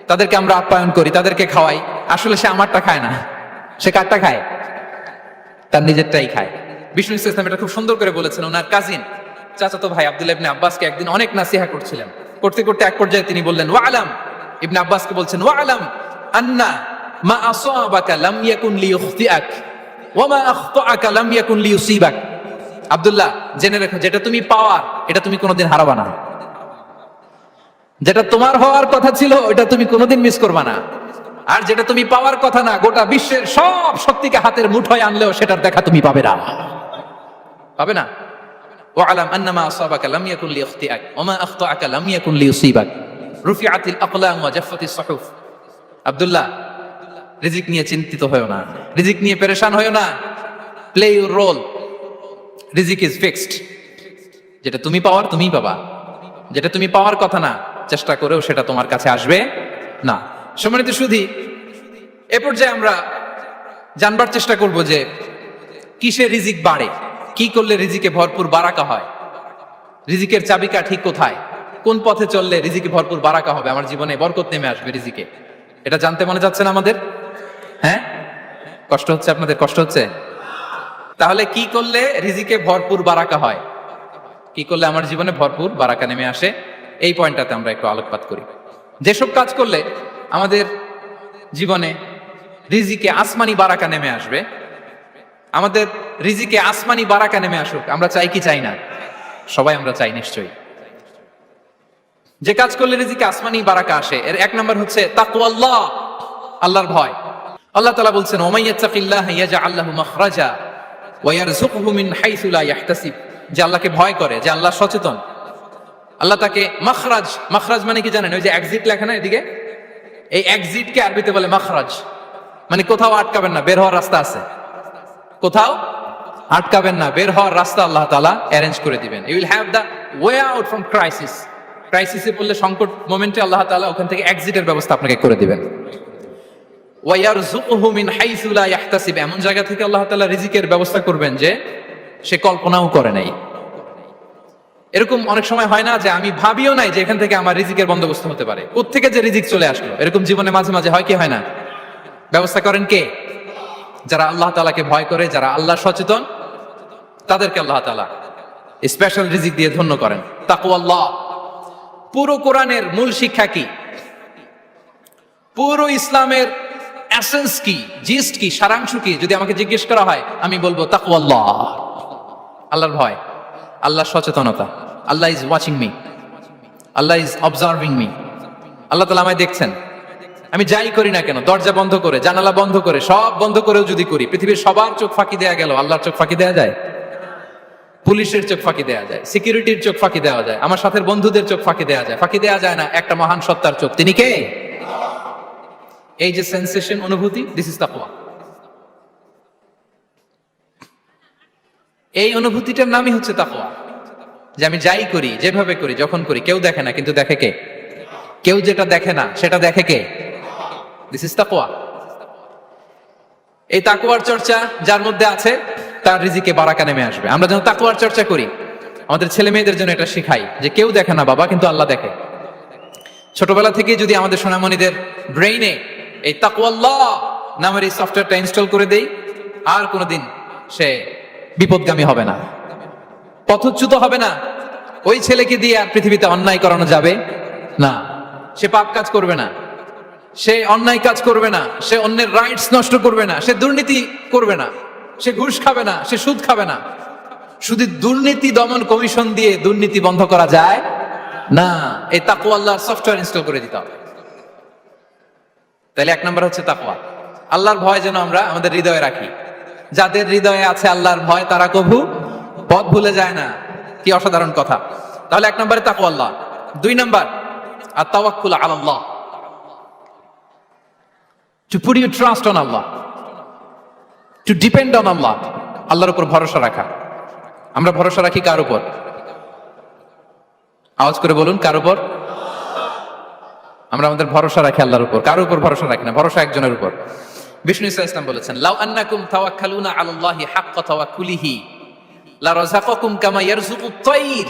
S1: তাদেরকে আমরা আপ্যায়ন করি, তাদেরকে খাওয়াই। আসলে সে আমারটা খায় না, সে কারটা খায়? তার নিজেরটাই খায়। বিষ্ণু ইসলাম এটা খুব সুন্দর করে বলেছেন। ওনার কাজিন চাচাতো ভাই আব্দুল্লাহ ইবনে আব্বাসকে একদিন অনেক নাসিহা করছিলেন, করতে করতে এক পর্যায়ে তিনি বললেন, ওয়ালাম, ইবনে আব্বাসকে বলছেন, ওয়ালাম আন্না মা আসাবাকা লাম ইয়াকুন লিইখতিআক ওয়া মা আখতাআকা লাম ইয়াকুন লিইউসিবাক। আব্দুল্লাহ, জেনে রেখো, যেটা তুমি পাওয়ার এটা তুমি কোনোদিন হারাবা না, যেটা তোমার হওয়ার কথা ছিল ওটা তুমি কোনোদিন মিস করবা না, আর যেটা তুমি পাওয়ার কথা না, গোটা বিশ্বের সব শক্তিকে হাতের মুঠোয় আনলেও সেটার দেখা তুমি পাবে না, পাবে না। ওয়ালাম আন্নামা আসাবাকা লাম ইয়াকুন লিইখতিআক ওয়া মা আখতাআকা লাম ইয়াকুন লিইউসিবাক রুফিআতিল আকলাম ওয়া জাফফাতিস সুহুফ। আব্দুল্লাহ, রিজিক নিয়ে চিন্তিত হয়ো না, রিজিক নিয়ে পেরেশান হয়ো না। প্লে ইউর রোল, রিজিক ইজ ফিক্সড। যেটা তুমি পাওয়ার তুমিই পাবা, যেটা তুমি পাওয়ার কথা না, চেষ্টা করেও সেটা তোমার কাছে আসবে না। সম্মানিত সুধী, এ পর্যায়ে আমরা জানবার চেষ্টা করব যে কিসে রিজিক বাড়ে, কি করলে রিজিকে ভরপুর বারাকা হয়, রিজিকের চাবিকা ঠিক কোথায়, কোন পথে চললে রিজিকে ভরপুর বারাকা হবে, আমার জীবনে বরকত নেমে আসবে রিজিকে। এটা জানতে মনে যাচ্ছে না আমাদের? হ্যাঁ, কষ্ট হচ্ছে আপনাদের? কষ্ট হচ্ছে? তাহলে কি করলে রিজিকে ভরপুর বারাকা হয়, কি করলে আমার জীবনে ভরপুর বারাকা নেমে আসে, এই পয়েন্টটাতে আমরা একটু আলোকপাত করি। যেসব কাজ করলে আমাদের জীবনে রিজিকে আসমানি বারাকা নেমে আসবে, আমাদের রিজিকে আসমানি বারাকা নেমে আসুক, আমরা চাই কি চাই না? সবাই আমরা চাই নিশ্চয়ই। যে কাজ করলে রিজিকে আসমানি বারাকা আসে, এর এক নম্বর হচ্ছে তাকওয়াল্লাহ, আল্লাহর ভয়। আল্লাহ তাআলা বলছেন, ওয়া মাইয়াত্তাকিল্লাহা ইয়াজআল লাহু মাখরাজা ওয়া ইয়ারযুকহু মিন হাইসু লা ইয়াহতাসিব। যে আল্লাহকে ভয় করে, যে আল্লাহ সচেতন, আল্লাহ তাকে মাখরাজ, মাখরাজ মানে কি জানেন? ওই যে এক্সিট লেখা না এদিকে, এই এক্সিটকে আরবিতে বলে মাখরাজ, মানে কোথাও আটকাবেন না, বের হওয়ার রাস্তা আছে, কোথাও আটকাবেন না, বের হওয়ার রাস্তা আল্লাহ তাআলা অ্যারেঞ্জ করে দিবেন। You will have the way out from crisis. ক্রাইসিসে পড়লে, সংকট মোমেন্টে আল্লাহ তাআলা ওখান থেকে এক্সিটের ব্যবস্থা আপনাকে করে দিবেন। ওয়া ইয়ারযুকহু মিন হাইসু লা ইয়াহতাসিব, এমন জায়গা থেকে আল্লাহ তাআলা রিজিকের ব্যবস্থা করবেন যে সে কল্পনাও করে নাই। এরকম অনেক সময় হয় না যে আমি ভাবিও নাই যে এখান থেকে আমার রিজিকের বন্দোবস্ত হতে পারে, কোত্থেকে যে রিজিক চলে আসলো। এরকম জীবনে মাঝে মাঝে হয় কি হয় না? ব্যবস্থা করেন কে? যারা আল্লাহ তাআলাকে ভয় করে, যারা আল্লাহ সচেতন, তাদেরকে আল্লাহ তাআলা স্পেশাল রিজিক দিয়ে ধন্য করেন। তাকওয়াল্লাহ। পুরো কোরআনের মূল শিক্ষা কি? পুরো ইসলামের এসেন্স কি, জিস্ট কি, সারাংশ কি যদি আমাকে জিজ্ঞেস করা হয়, আমি বলবো তাকওয়াল্লাহ, আল্লাহর ভয়, আল্লাহর সচেতনতা। আল্লাহ ইজ ওয়াচিং মি, আল্লাহ ইজ অবজার্ভিং মি। আল্লাহ তাআলা আমায় দেখছেন। আমি যাই করি না কেন, দরজা বন্ধ করে, জানালা বন্ধ করে, সব বন্ধ করেও যদি করি, পৃথিবীর সবার চোখ ফাঁকি দেয়া গেল, আল্লাহর চোখ ফাঁকি দেয়া যায়? পুলিশের চোখ ফাঁকি দেয়া যায়, সিকিউরিটির চোখ ফাঁকি দেওয়া যায়, আমার সাথে বন্ধুদের চোখ ফাঁকি দেওয়া যায়, ফাঁকি দেওয়া যায় না একটা মহান সত্তার চোখ। তিনি কে? এই যে সেন্সেশন, অনুভূতি, দিস ইজ তাকওয়া। এই অনুভূতিটার নামই হচ্ছে তাকওয়া। যে আমি যাই করি, যেভাবে করি, যখন করি, কেউ দেখে না, কিন্তু দেখে কে? কেউ যেটা দেখে না সেটা দেখে কে? দিস ইজ তাকওয়া। এই তাকওয়ার চর্চা যার মধ্যে আছে, তার রিজিকে বারাকা নেমে আসবে। আমরা যেন তাকওয়ার চর্চা করি, আমাদের ছেলে মেয়েদের জন্য এটা শিখাই যে কেউ দেখে না বাবা, কিন্তু আল্লাহ দেখে। ছোটবেলা থেকে যদি আমাদের সোনামণিদের ব্রেইনে এই তাকওয়াল্লাহ নামের এই সফটওয়্যারটা ইনস্টল করে দেই, আর কোনোদিন সে বিপদগামী হবে না, পথচ্যুত হবে না। ওই ছেলেকে দিয়ে আর পৃথিবীতে অন্যায় করানো যাবে না, সে পাপ কাজ করবে না, সে অন্যায় কাজ করবে না, সে অন্যের রাইটস নষ্ট করবে না, সে দুর্নীতি করবে না, সে ঘুষ খাবে না, সে সুদ খাবে না। শুধু দুর্নীতি দমন কমিশন দিয়ে দুর্নীতি বন্ধ করা যায় না, এই তাকওয়া আল্লাহর সফটওয়্যার ইনস্টল করে দিতে হবে। তাহলে এক নম্বর হচ্ছে তাকওয়া। আল্লাহর ভয় যেন আমরা আমাদের হৃদয়ে রাখি। যাদের হৃদয়ে আছে আল্লাহর ভয়, তারা কভু পথ ভুলে যায় না। কি অসাধারণ কথা! তাহলে এক নম্বরে তাকওয়া আল্লাহ। দুই নম্বর আত-তাওয়াক্কুল আলাল্লাহ। To put your trust on আল্লাহ, টু ডিপেন্ড অন আল্লাহ, আল্লাহর উপর ভরসা রাখা। আমরা ভরসা রাখি কার উপর? আওয়াজ করে বলুন, কার উপর? আমরা আমাদের ভরসা রাখি আল্লাহর উপর, কার উপর ভরসা রাখি না, ভরসা একজনের উপর। বিষ্ণু ইসলাম বলেছেন, লাউ আন্নাকুম তাওয়াক্কালুনা আলাল্লাহি হাক্কা তাওয়াক্কুলিহি লারাযাকাকুম কামা ইয়ারযুকুত তায়র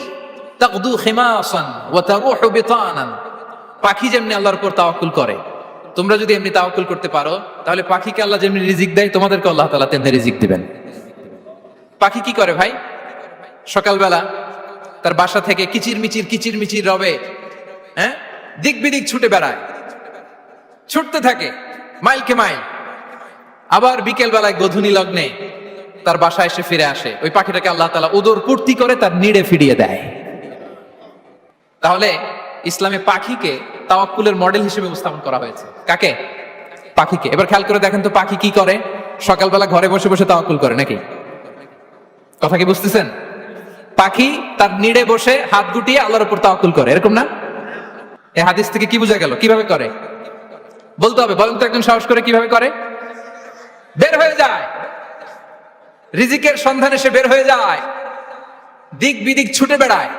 S1: তাগদু খিমাসান ওয়া তারুহু বিতানান। পাখি যেমনি আল্লাহর উপর তাওয়াক্কুল করে, তোমরা যদি এমনি তাওয়াক্কুল করতে পারো, তাহলে পাখিকে আল্লাহ যেমনি রিজিক দেয়, তোমাদেরকে আল্লাহ তাআলা তেমনি রিজিক দিবেন। পাখি কি করে ভাই? সকালবেলা তার বাসা থেকে কিচির মিচির রবে, হ্যাঁ, দিক বিদিক ছুটে বেড়ায়, ছুটতে থাকে মাইলকে মাইল। আবার বিকেল বেলায় গধূলি লগ্নে তার বাসায় এসে ফিরে আসে। ওই পাখিটাকে আল্লাহ তাআলা উদর পূর্তি করে তার নিড়ে ফিরিয়ে দেয়। তাহলে ইসলামে পাখিকে তাওয়াক্কুলের মডেল হিসেবে উপস্থাপন করা হয়েছে। কাকে? পাখিকে। এবার খেয়াল করে দেখেন তো পাখি কি করে? সকালবেলা ঘরে বসে বসে তাওয়াক্কুল করে নাকি? কথা কি বুঝতেছেন? পাখি তার নিড়ে বসে হাত গুটিয়ে আল্লাহর উপর তাওয়াক্কুল করে, এরকম না? এই হাদিস থেকে কি বোঝা গেল? কিভাবে করে বলতে হবে, বলেন তো একজন সাহস করে কিভাবে করে? বের হয়ে যায়, রিজিকের সন্ধানে সে বের হয়ে যায়, দিক বিদিক ছুটে বেড়ায়,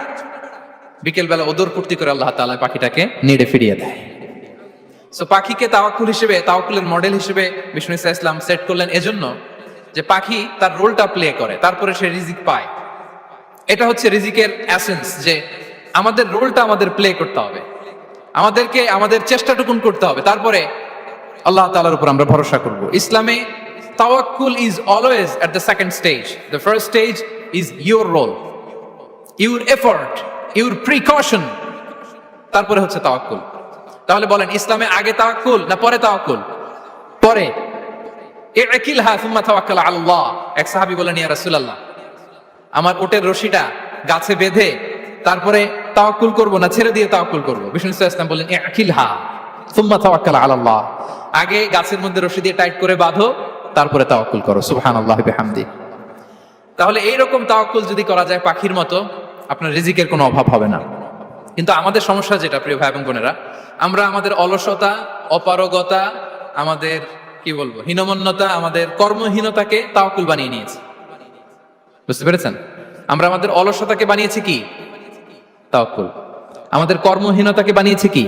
S1: বিকেল বেলা ওদর পূর্তি করে আল্লাহ তাআলা পাখিটাকে নিড়ে ফিরিয়ে দেয়। সো পাখিকে তাওয়াক্কুল হিসেবে, তাওয়াক্কুলের মডেল হিসেবে বিষ্ণু ইসলাম সেট করলেন এজন্য যে পাখি তার রোলটা প্লে করে, তারপরে সে রিজিক পায়। এটা হচ্ছে রিজিকের এসেন্স, যে আমাদের রোলটা আমাদের প্লে করতে হবে, আমাদেরকে আমাদের চেষ্টাটুকুন করতে হবে, তারপরে আল্লাহ তাআলার উপর আমরা ভরসা করব। ইসলামে তাওয়াক্কুল is always at the second stage. The first stage is your role, your effort, your precaution, তারপরে হচ্ছে তাওয়াক্কুল। তাহলে বলেন, ইসলামে আগে তাওয়াক্কুল না পরে তাওয়াক্কুল? পরে। ইকিলহা সুম্মা তাওয়াক্কাল আলাল্লাহ। এক সাহাবী বলেন, ইয়া রাসূলুল্লাহ, আমার ওটের রশিটা গাছে বেঁধে তারপরে তাওয়াক্কুল করব না ছেড়ে দিয়ে তাওয়াক্কুল করব? বিষ্ণু ইসলাম বললেন, ইকিলহা সুম্মা তাওয়াক্কাল আলাল্লাহ। আগে গাছের মধ্যে রশি দিয়ে টাইট করে বাঁধো, তারপরে তাওয়াক্কুল করো। সুবহানাল্লাহি বিহামদি। তাহলে এইরকম তাওয়াক্কুল যদি করা যায় পাখির মতো, আপনার রিজিকের কোনো অভাব হবে না। কিন্তু আমাদের সমস্যা যেটা, প্রিয় ভাই এবং বোনেরা, আমরা আমাদের অলসতা, অপারগতা, আমাদের কি বলবো, হীনমন্যতা, আমাদের কর্মহীনতাকে তাওয়াক্কুল বানিয়ে নিয়েছি। বুঝতে পেরেছেন? আমরা আমাদের অলসতাকে বানিয়েছি কি? তাওয়াক্কুল। আমাদের কর্মহীনতাকে বানিয়েছি কি?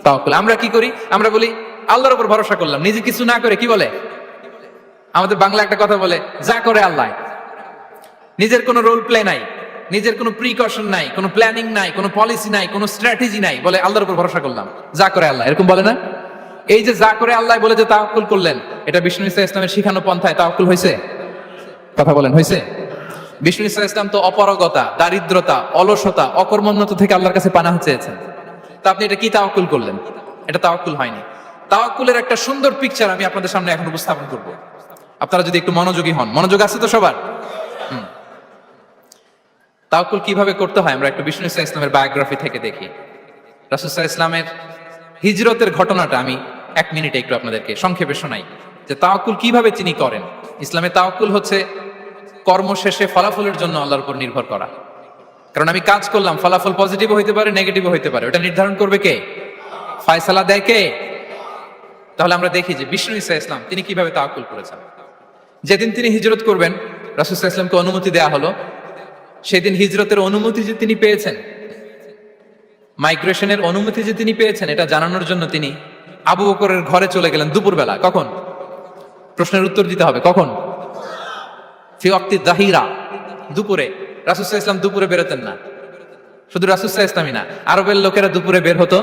S1: তাওয়াক্কুল। আমরা কি করি? আমরা বলি আল্লাহর উপর ভরসা করলাম, নিজে কিছু না করে। কি বলে আমাদের বাংলা একটা কথা বলে, যা করে আল্লাহ। নিজের কোনো রোল প্লে নাই, নিজের কোনো প্রিকশন নাই, কোনো প্ল্যানিং নাই, কোনো পলিসি নাই, কোনো স্ট্র্যাটেজি নাই, বলে আল্লাহর উপর ভরসা করলাম, যা করে আল্লাহ। এরকম বলে না? এই যে যা করে আল্লাহ বলে যে তাওয়াক্কুল করলেন, এটা বিষ্ণু ইসলামের শিখানো পন্থায় তাওয়াক্কুল হয়েছে? কথা বলেন, হয়েছে? বিষ্ণু ইসলাম তো অপারগতা, দারিদ্রতা, অলসতা, অকর্মণ্যতা থেকে আল্লাহর কাছে পানাহ চেয়েছেন। তা আপনি এটা কি তাওয়াক্কুল করলেন? এটা তাওয়াক্কুল হয়নি। তাওয়াক্কুলের একটা সুন্দর পিকচার আমি আপনাদের সামনে এখন উপস্থাপন করব, আপনারা যদি একটু মনোযোগী হন। মনোযোগ আছে তো সবার? তাওয়াক্কুল কিভাবে করতে হয় আমরা একটু বিষ্ণু ইসলামের বায়োগ্রাফি থেকে দেখি। রাসূল সাল্লাল্লাহু আলাইহি ওয়াসাল্লামের হিজরতের ঘটনাটা আমি 1 মিনিটে একটু আপনাদেরকে সংক্ষেপে শোনাই, যে তাওয়াক্কুল কিভাবে তিনি করেন। ইসলামে তাওয়াক্কুল হচ্ছে কর্ম শেষে ফলাফলের জন্য আল্লাহর উপর নির্ভর করা। কারণ আমি কাজ করলাম, ফলাফল পজিটিভ হইতে পারে, নেগেটিভ হইতে পারে, ওটা নির্ধারণ করবে কে? ফয়সালা দেয় কে? তাহলে আমরা দেখি যে বিষ্ণু ইসলাম তিনি কিভাবে তাওয়াক্কুল করেছেন। যেদিন তিনি হিজরত করবেন, রাসূল সাল্লাল্লাহু আলাইহি ওয়াসাল্লামকে অনুমতি দেয়া হলো, সেদিন হিজরতের অনুমতি যে তিনি পেয়েছেন, মাইগ্রেশনের অনুমতি যে তিনি পেয়েছেন, এটা জানানোর জন্য তিনি আবু বকরের ঘরে চলে গেলেন দুপুরবেলা। কখন? প্রশ্নের উত্তর দিতে হবে, কখন? ফি ওয়াক্তি যাহিরা, দুপুরে। রাসূল সাল্লাল্লাহু আলাইহি ওয়াসাল্লাম দুপুরে বেরোতেন না। শুধু রাসূল সাল্লাল্লাহু আলাইহি ওয়াসাল্লামই না, আরবের লোকেরা দুপুরে বের হতো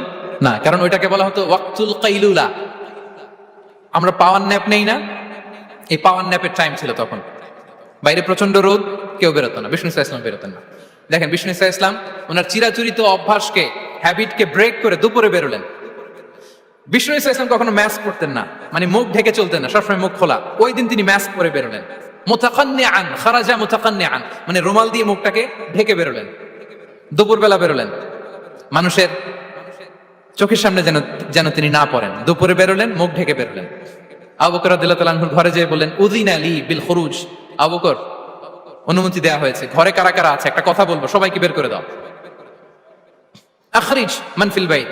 S1: না, কারণ ওইটাকে বলা হতো ওয়াক্তুল কাইলুলা। আমরা পাওয়ার ন্যাপ নেই না, এই পাওয়ার ন্যাপের টাইম ছিল তখন। বাইরে প্রচন্ড রোদ, কেউ বেরোতো না, বিষ্ণু ইসলাম বেরোতেন না। দেখেন বিষ্ণু ইসলাম ওনার চিরাচরিত অভ্যাসকে, হ্যাবিটকে ব্রেক করে দুপুরে বেরোলেন। বিষ্ণু ইসলাম কখনো মাস্ক পরতেন না, মানে মুখ ঢেকে চলতেন না, সবসময় মুখ খোলা। ওই দিন তিনি মাস্ক পরে বেরোলেন। মুতাকান্নিআন, খারাজা মুতাকান্নিআন, মানে রুমাল দিয়ে মুখটাকে ঢেকে বেরোলেন, দুপুরবেলা বেরোলেন, মানুষের চোখের সামনে যেন তিনি না পড়েন। দুপুরে বেরোলেন, মুখ ঢেকে বেরোলেন। আবু বকর রাদিয়াল্লাহু তাআলা আনহুর ঘরে যেয়ে বললেন, উযিনা লি বিল খুরুজ। আবু বকর, অনুমতি দেয়া হয়েছে, ঘরে কারা কারা আছে একটা কথা বলবো, সবাইকে বের করে দাও। আখরিজ মান ফিল বাইত।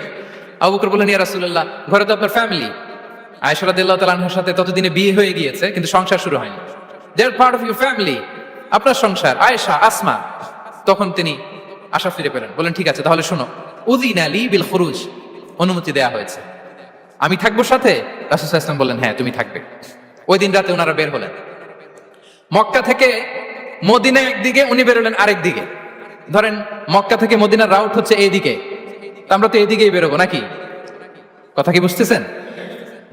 S1: আবু বকর বললেন, ইয়া রাসূলুল্লাহ, ঘরে তো আপনার ফ্যামিলি, আয়েশা রাদিয়াল্লাহু তাআলা আনহার সাথে ততদিনে বিয়ে হয়ে গিয়েছে, কিন্তু সংসার শুরু হয়নি। দে আর পার্ট অফ ইউর ফ্যামিলি, আপনার সংসার। আয়েশা, আসমা, তখন তিনি আশা ফিরে পেলেন, বলেন ঠিক আছে তাহলে শোনো, উযিনা লি বিল খুরুজ, অনুমতি দেয়া হয়েছে, আমি থাকবো সাথে। রাসূল সাল্লাল্লাহু আলাইহি ওয়াসাল্লাম বললেন হ্যাঁ তুমি থাকবে। ওই দিন রাতে ওনারা বের হলেন মক্কা থেকে মদিনা একদিকে, উনি বেরোলেন আরেক দিকে। ধরেন মক্কা থেকে মদিনার রাউট হচ্ছে এইদিকে, তা আমরা তো এইদিকেই বেরোবো নাকি? কথা কি বুঝতেছেন?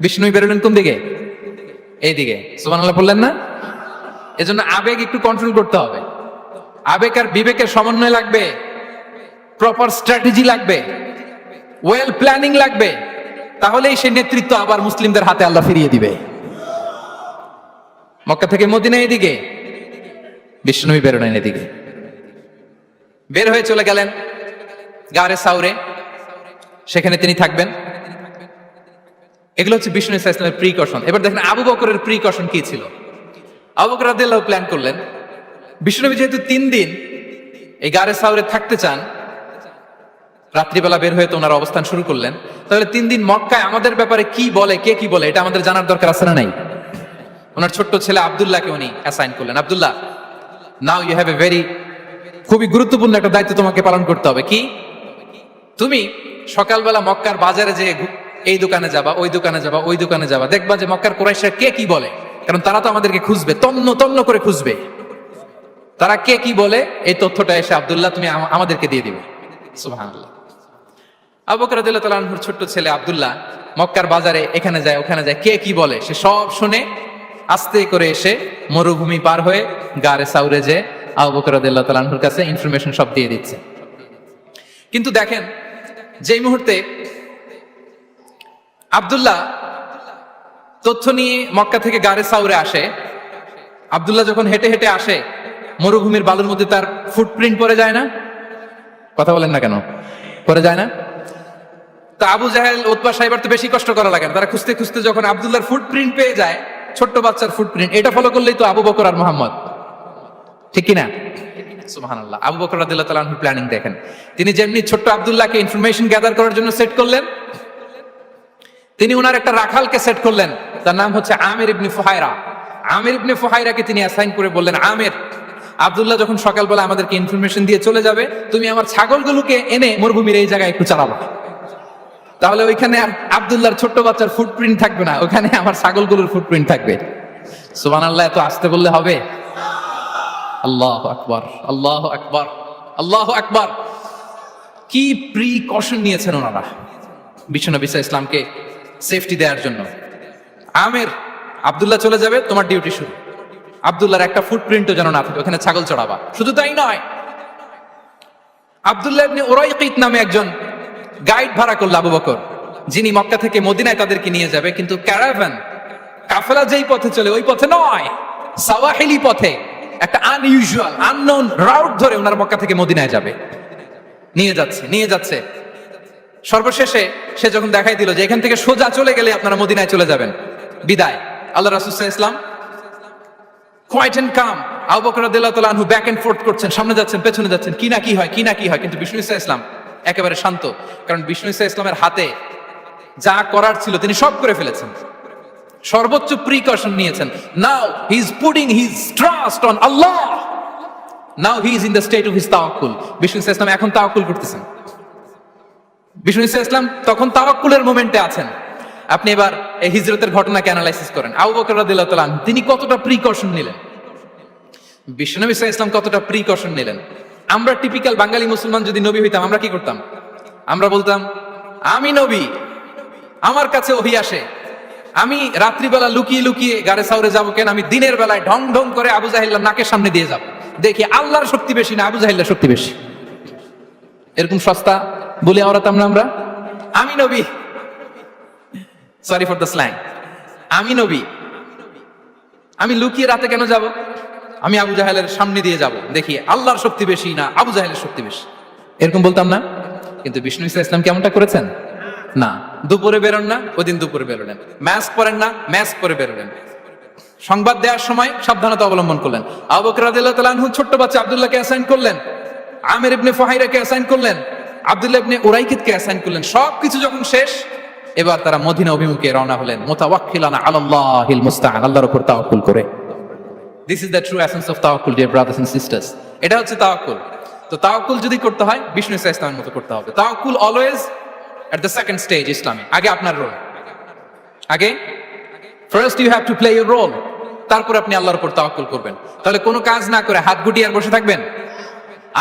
S1: বিষ্ণু বেরোলেন কোন দিকে? এইদিকে। সুবহানাল্লাহ বললেন না? এজন্য আবেগ একটু কন্ট্রোল করতে হবে। আবেগ আর বিবেকের সমন্বয় লাগবে, প্রপার স্ট্র্যাটেজি লাগবে, ওয়েল প্ল্যানিং লাগবে, তাহলেই সেই নেতৃত্ব আবার মুসলিমদের হাতে আল্লাহ ফিরিয়ে দিবে। মক্কা থেকে মদিনা এদিকে, বিষ্ণু বেরোলেন এদিকে। বের হয়ে চলে গেলেন গারে সাউরে, সেখানে তিনি থাকবেন। এগুলো হচ্ছে বিষ্ণু ইসলামের প্রিকশন। এবার দেখেন আবু বকরের প্রিকশন কি ছিল। আবু বকর রাদিয়াল্লাহু প্ল্যান করলেন, বিষ্ণুনবী যেহেতু 3 দিন এই গারে সাউরে থাকতে চান, রাত্রিবেলা বের হয়ে তো ওনার অবস্থান শুরু করলেন, তাহলে 3 দিন মক্কায় আমাদের ব্যাপারে কি বলে, কে কি বলে, এটা আমাদের জানার দরকার আছে না নাই? ওনার ছোট্ট ছেলে আব্দুল্লাহকে উনি অ্যাসাইন করলেন। Abdullah, now you have a very, খুবই গুরুত্বপূর্ণ একটা দায়িত্ব তোমাকে পালন করতে হবে। কি? তুমি সকালবেলা মক্কার বাজারে যে এই দোকানে যাবা, ওই দোকানে যাবা, ওই দোকানে যাবা, দেখবা যে মক্কার কুরাইশরা কে কি বলে, কারণ তারা তো আমাদেরকে খুঁজবে, তন্ন তন্ন করে খুঁজবে, তারা কে কি বলে এই তথ্যটা এসে আব্দুল্লাহ তুমি আমাদেরকে দিয়ে দিবে। সুবহানাল্লাহ। আবু বকর রাদিয়াল্লাহু তাআলা আনহুর ছোট্ট ছেলে আব্দুল্লাহ মক্কার বাজারে এখানে যায় ওখানে যায়, কে কি বলে সে সব শুনে আস্তে করে এসে মরুভূমি পার হয়ে গারে সাউরে যে আবু বকর রাদিয়াল্লাহু তাআলা আনহুর কাছে ইনফরমেশন সব দিয়ে দিচ্ছে। কিন্তু দেখেন যেই মুহূর্তে আব্দুল্লাহ তথ্য নিয়ে মক্কা থেকে গারে সাউরে আসে, আব্দুল্লাহ যখন হেঁটে হেঁটে আসে, মরুভূমির বালুর মধ্যে তার ফুটপ্রিন্ট পড়ে যায় না? কথা বলেন না কেন? পড়ে যায় না? তা আবু জাহেল, উতবা সাহেবার তো বেশি কষ্ট করা লাগে না, তারা খুঁজতে খুঁজতে যখন আব্দুল্লাহর ফুটপ্রিন্ট পেয়ে যায়, ছোট্ট বাচ্চার ফুটপ্রিন্ট, এটা ফলো করলেই তো আবু বকর আর মুহাম্মদ, ঠিক কিনা? সুবহানাল্লাহ। আবু বকর রাদিয়াল্লাহু তাআলা আনহুর প্ল্যানিং দেখেন, তিনি যেমনি ছোট্ট আব্দুল্লাহকে ইনফরমেশন গ্যাদার করার জন্য সেট করলেন, তিনি ওনার একটা রাখালকে সেট করলেন, তার নাম হচ্ছে আমির ইবনে ফুহায়রা। আমির ইবনে ফুহায়রাকে তিনি অ্যাসাইন করে বললেন, আমির, আব্দুল্লাহ যখন সকালবেলা আমাদেরকে ইনফরমেশন দিয়ে চলে যাবে, তুমি আমার ছাগলগুলোকে এনে মরুভূমির এই জায়গায় একটু চালাবা, তাহলে ওইখানে আর আব্দুল্লাহর ছোট্ট বাচ্চার ফুটপ্রিন্ট থাকবে না, ওখানে আমার ছাগলগুলোর ফুটপ্রিন্ট থাকবে। সুবহানাল্লাহ। এত আসতে বললে হবে? আল্লাহু আকবার, আল্লাহু আকবার, আল্লাহু আকবার। কি প্রিকশন নিয়েছেন ওনারা বিশ্বনবী সাল্লাল্লাহু আলাইহি ওয়াসাল্লামকে সেফটি দেওয়ার জন্য। আমির, আব্দুল্লাহ চলে যাবে, তোমার ডিউটি শুরু, আব্দুল্লাহর একটা ফুটপ্রিন্টও যেন না থাকে, ওখানে ছাগল চড়াবা। শুধু তাই নয়, আব্দুল্লাহ ইবনে উরাইকিত নামে একজন গাইড ভাড়া করল আবু বকর, যিনি মক্কা থেকে মদিনায় তাদেরকে নিয়ে যাবে, কিন্তু ক্যারাভান কাফেলা যেই পথে চলে ওই পথে নয়, সাওয়াহিলি পথে, একটা আনইউজুয়াল আননোন রাউট ধরে ওনার মক্কা থেকে মদিনায় যাবে। নিয়ে যাচ্ছে সর্বশেষে সে যখন দেখাই দিল যে এখান থেকে সোজা চলে গেলে আপনারা মদিনায় চলে যাবেন, বিদায়। আল্লাহ রাসূল সাল্লাল্লাহু আলাইহি ওয়াসাল্লাম কোয়াইট এন্ড কাম, আবু বকর রাদিয়াল্লাহু তাআলা আনহু ব্যাক এন্ড ফোর্থ করছেন, সামনে যাচ্ছেন, পেছনে যাচ্ছেন, কি না কি হয়, কি না কি হয়, কিন্তু বিষ্ণু সাল্লাল্লাহু আলাইহি ওয়াসাল্লাম একেবারে শান্ত, কারণ বিষ্ণু সাল্লাল্লাহু আলাইহি ওয়াসাল্লামের হাতে যা করার ছিল তিনি সব করে ফেলেছেন, সর্বোচ্চ প্রিকশন নিয়েছেন। Now he is putting his trust on আল্লাহ, now he is in the state of his তাওয়াক্কুল। বিষ্ণু সাল্লাল্লাহু আলাইহি ওয়াসাল্লাম এখন তাওয়াক্কুল করতেছেন, বিষ্ণু সাল্লাল্লাহু আলাইহি ওয়াসাল্লাম তখন তাওয়াক্কুলের মোমেন্টে আছেন। আপনি এবার এই হিজরতের ঘটনাকে অ্যানালাইসিস করেন, আবু বকর রাদিয়াল্লাহু তাআলা আনহু তিনি কতটা প্রিকশন নিলেন, বিশ্বনবী সাল্লাল্লাহু আলাইহি ওয়াসাল্লাম কতটা প্রিকশন নিলেন। আমরা টিপিক্যাল বাঙালি মুসলমান যদি নবী হইতাম, আমরা কি করতাম? আমরা বলতাম, আমি নবী, আমার কাছে ওহী আসে, আমি রাত্রিবেলা লুকিয়ে লুকিয়ে গারে সাউরে যাবো কেন, আমি দিনের বেলায় ঢং ঢং করে আবু জাহিল্লার নাকের সামনে দিয়ে যাব, দেখি আল্লাহর শক্তি বেশি না আবু জাহিল্লার শক্তি বেশি। এরকম সস্তা বলে আওড়াতাম না আমরা, আমি নবী, সরি ফর দ্য স্ল্যাং, আমি নবী, আমি লুকিয়ে রাতে কেন যাব, আমি আবু জাহেলের সামনে দিয়ে যাব, দেখি আল্লাহর শক্তি বেশি না আবু জাহেলের শক্তি বেশি, এরকম বলতাম না। কিন্তু বিষ্ণু ইসলাম কেমনটা করেছেন না, দুপুরে বেরোন না, ওই দিন দুপুরে বেরোলেন, মাস্ক পরেন না, মাস্ক পরে বেরোলেন, সংবাদ দেওয়ার সময় সাবধানতা অবলম্বন করলেন। আবু বকর রাদিয়াল্লাহু তাআলা আনহু ছোট্ট বাচ্চা আব্দুল্লাহকে অ্যাসাইন করলেন, আমির ইবনে ফুহাইরাকে অ্যাসাইন করলেন, আব্দুল্লাহ ইবনে উরাইকিতকে অ্যাসাইন করলেন। সবকিছু যখন শেষ, এবার তারা মদিনা অভিমুখে রওনা হলেন মুতাওয়াক্কিলান আলাল্লাহিল মুস্তাআন, আল্লাহর উপর তাওয়াক্কুল করে। This is the true essence of তাওয়াক্কুল ডিয়ার ব্রাদার্স এন্ড সিস্টার্স। এটা হচ্ছে তাওয়াক্কুল। তো তাওয়াক্কুল যদি করতে হয় বিষ্ণু ইসা ইসলামের মতো করতে হবে। তাওয়াক্কুল always at the second stage ইসলামে। আগে আপনার রোল, আগে first you have to play your role, তারপর আপনি আল্লাহর উপর তাওয়াক্কুল করবেন। তাহলে কোনো কাজ না করে হাত গুটিয়ে আর বসে থাকবেন,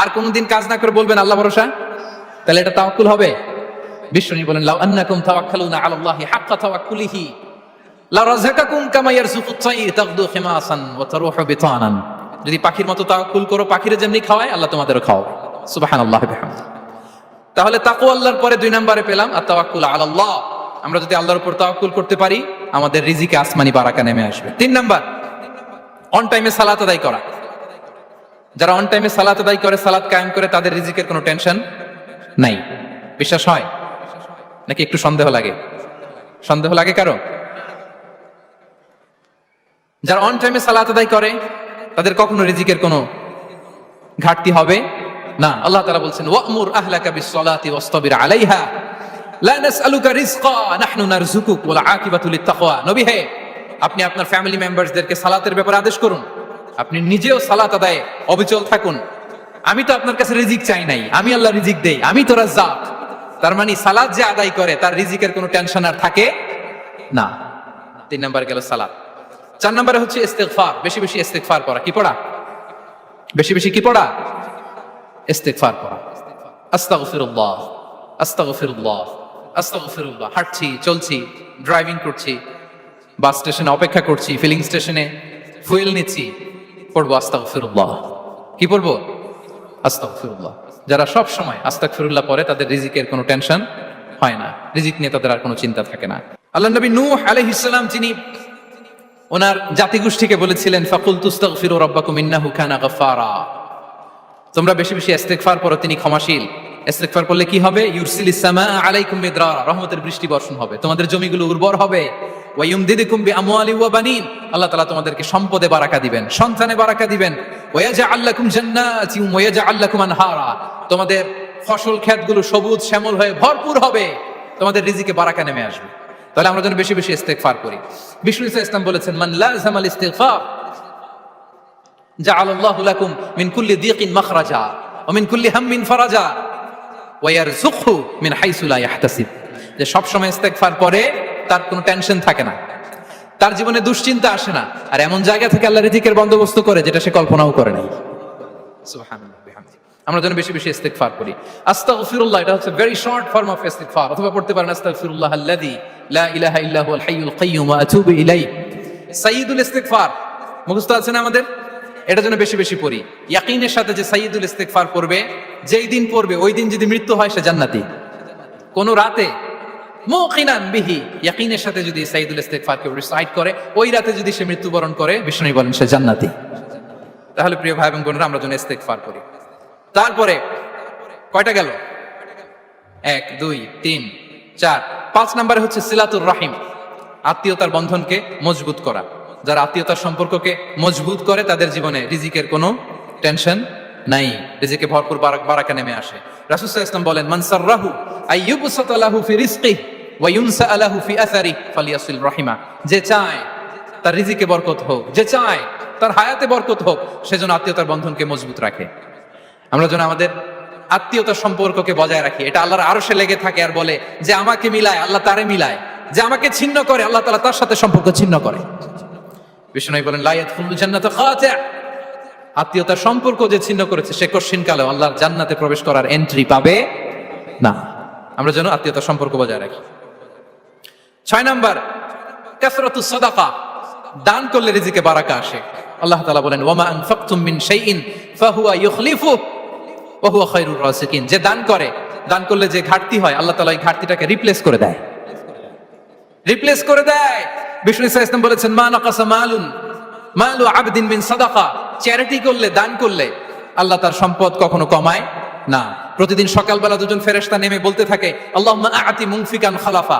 S1: আর কোনোদিন কাজ না করে বলবেন আল্লাহ ভরসা, তাহলে এটা তাওয়াক্কুল হবে? বিষ্ণু বলেন লাউ আন্নাকুম তাওয়াক্কালুনা আলাল্লাহি হাক্কা তাওয়াক্কুলিহি লা রাযাকাকুম কামা ইয়ারযুকুত তায়র তাগদু খিমাসান ওয়া তারুহু বিতানান। যদি পাখির মতো তাওয়াক্কুল করো, পাখিরে যেমনি খাওয়ায় আল্লাহ তোমাদেরও খাওয়াবে। সুবহানাল্লাহি বিহামদিহি। তাহলে তাকওয়া আল্লাহর পরে 2 নম্বরে পেলাম আত-তাওয়াক্কুল আলাল্লাহ। আমরা যদি আল্লাহর উপর তাওয়াক্কুল করতে পারি আমাদের রিজিকে আসমানি বারাকা নেমে আসবে। 3 নাম্বার, অন টাইমে সালাত আদায় করা। যারা অন টাইমে সালাত আদায় করে, সালাত কায়েম করে, তাদের রিজিকের কোনো টেনশন নাই। বিশ্বাস হয় নাকি একটু সন্দেহ লাগে? সন্দেহ লাগে কারো? যারা অন টাইমে সালাত আদায় করে তাদের কখনো রিজিকের কোনো ঘাটতি হবে না। আল্লাহ তাআলা বলছেন ওয়া'মুর আহলাকা বিস-সালাতি ওয়াসতাবির আলাইহা লা নাসআলুকা রিজকা নাহনু নারযুকুক ওয়াল আকিবাতু লিত-তাকওয়া। নবী হে, আপনি আপনার ফ্যামিলি মেম্বারসদেরকে সালাতের ব্যাপারে আদেশ করুন, আপনি নিজেও সালাত আদায়ে অবিচল থাকুন। আমি তো আপনার কাছে রিজিক চাই নাই, আমি আল্লাহ রিজিক দেই, আমি তো রাজ্জাক। তার মানে সালাত যে আদায় করে তার রিজিকের কোনো টেনশন আর থাকে না। 3 নাম্বার গেল সালাত। 4 নম্বরে হচ্ছে ইস্তিগফার। বেশি বেশি ইস্তিগফার করা। কি পড়া? বেশি বেশি কি পড়া? ইস্তিগফার করা। আস্তাগফিরুল্লাহ, আস্তাগফিরুল্লাহ, আস্তাগফিরুল্লাহ। হাঁটছি, চলছি, ড্রাইভিং করছি, বাস স্টেশনে অপেক্ষা করছি, ফিলিং স্টেশনে ফুয়েল নিচ্ছি, পড়বো আস্তাগফিরুল্লাহ। কি পড়বো? আস্তাগফিরুল্লাহ। যারা সব সময় আস্তাগফিরুল্লাহ পড়ে তাদের রিজিকের কোনো টেনশন হয় না, রিজিক নিয়ে তাদের আর কোনো চিন্তা থাকে না। আল্লাহ নবী নূহ আলাইহিস সালাম যিনি ওনার জাতিগোষ্ঠীকে বলেছিলেন ফাকুলতু আস্তাগফিরু রাব্বাকুম ইন্নাহু কানা গাফফারা, তোমরা বেশি বেশি ইস্তিগফার করো, তিনি ক্ষমাশীল। ইস্তিগফার করলে কি হবে? ইউরসিলিস সামাআ আলাইকুম মিদরারা, রহমতের বৃষ্টি বর্ষণ হবে, তোমাদের জমিগুলো উর্বর হবে। ওয়া ইউমদিদুকুম বিআমওয়ালি ওয়া বানিন, আল্লাহ তাআলা তোমাদেরকে সম্পদে বারাকা দিবেন, সন্তানে বারাকা দিবেন। ওয়া ইয়াজআল লাকুম জান্নাতিন ওয়া ইয়াজআল লাকুম আনহারা, তোমাদের ফসল ক্ষেতগুলো সবুজ শ্যামল হয়ে ভরপুর হবে, তোমাদের রিজিকে বারাকা নেমে আসবে। তাহলে আমরা যেন বেশি বেশি ইস্তিগফার করি। বিষ্ণু ইসলাম বলেছেন মান লাযামাল ইস্তিগফার জাআলাল্লাহু লাকুম মিন কুল্লি দিকিন মাখরাজা ওয়া মিন কুল্লি হাম্মিন ফারাজা ওয়া ইয়ারযুকহু মিন হাইসু লা ইয়াহতাসিব। যে সব সময় ইস্তিগফার করে তার কোনো টেনশন থাকে না, তার জীবনে দুশ্চিন্তা আসে না, আর এমন জায়গা থেকে আল্লাহ রিজিকের বন্দোবস্ত করে যেটা সে কল্পনাও করে নাই। সুবহানাল্লাহ বিহামদিহি। আমরা যেন বেশি বেশি ইস্তিগফার করি। আস্তাগফিরুল্লাহ, এটা হচ্ছে ভেরি শর্ট ফর্ম অফ ইস্তিগফার। অথবা পড়তে পারেন আস্তাগফিরুল্লাহ আল্লাযী লা ইলাহা ইল্লা হুয়াল হাইয়ুল কাইয়্যুম ওয়া আতুবু ইলাইহি। সাইয়্যিদুল ইস্তিগফার মুখস্থ আছে না আমাদের? এটা যেন বেশি বেশি পড়ি। ইয়াকিনের সাথে যে সাইয়্যিদুল ইস্তিগফার পড়বে, যেই দিন পড়বে ওই দিন যদি মৃত্যু হয় সে জান্নাতি। কোন রাতে মুকিনান বিহি, ইয়াকিনের সাথে যদি সাইয়্যিদুল ইস্তিগফার কে রিসাইট করে, ওই রাতে যদি সে মৃত্যুবরণ করে, বিষ্ণু বলেন সে জান্নাতি। তাহলে প্রিয় ভাই এবং বোনেরা, আমরা যেন ইস্তিগফার করি। তারপরে কয়টা গেল? 1 2 3 4 5 নম্বরে হচ্ছে সিলাতুর রাহিম, আত্মীয়তার বন্ধনকে মজবুত করা। যারা আত্মীয়তার সম্পর্ককে মজবুত করে তাদের জীবনে রিজিকের কোনো টেনশন নাই, রিজিকে ভরপুর বারাকা নেমে আসে। রাসূল সাল্লাল্লাহু আলাইহি ওয়াসাল্লাম বলেন মান সাররাহু আইয়ুবসাতা লাহু ফি রিজকিহি ওয়া ইউনসা লাহু ফি আসারি ফালিয়াসিল রাহিমা। যে চায় তার রিজিকে বরকত হোক, যে চায় তার হায়াতে বরকত হোক, সেজন্য আত্মীয়তার বন্ধনকে মজবুত রাখে। আমরা যেন আমাদের আত্মীয়তার সম্পর্ককে বজায় রাখি। এটা আল্লাহর আরশে লেগে থাকে আর বলে যে আমাকে মিলায় আল্লাহ তারে মিলায়, যে আমাকে ছিন্ন করে আল্লাহ তাআলা তার সাথে সম্পর্ক ছিন্ন করে। বিষ্ণু বলেন লা ইয়াদখুলুল জান্নাতা খাতি', আত্মীয়তার সম্পর্ক যে ছিন্ন করেছে সে কশিন কালে আল্লাহর জান্নাতে প্রবেশ করার এন্ট্রি পাবে না। আমরা যেন আত্মীয়তার সম্পর্ক বজায় রাখি। 6 নাম্বার কাসরাতুস সাদাকা, দান করলে রিজিকে বারাকা আসে। আল্লাহ তাআলা বলেন ওয়া মা আনফাকতুম মিন শাইইন ফাহুয়া ইউখলিফু ওয়া হুয়া খায়রুর রাযিকিন। যে দান করে, দান করলে যে ঘাটতি হয় আল্লাহ তাআলা এই ঘাটতিটাকে রিপ্লেস করে দেয়, রিপ্লেস করে দেয়। বিষ্ণু ইসলাম বলেছেন মা নাকাসা মালু আবদিন মিন সাদাকা, চ্যারিটি করলে, দান করলে আল্লাহ তার সম্পদ কখনো কমায় না। প্রতিদিন সকালবেলা দুজন ফেরেশতা নেমে বলতে থাকে আল্লাহুম্মা আ'তি মুনফিকান খালাফা,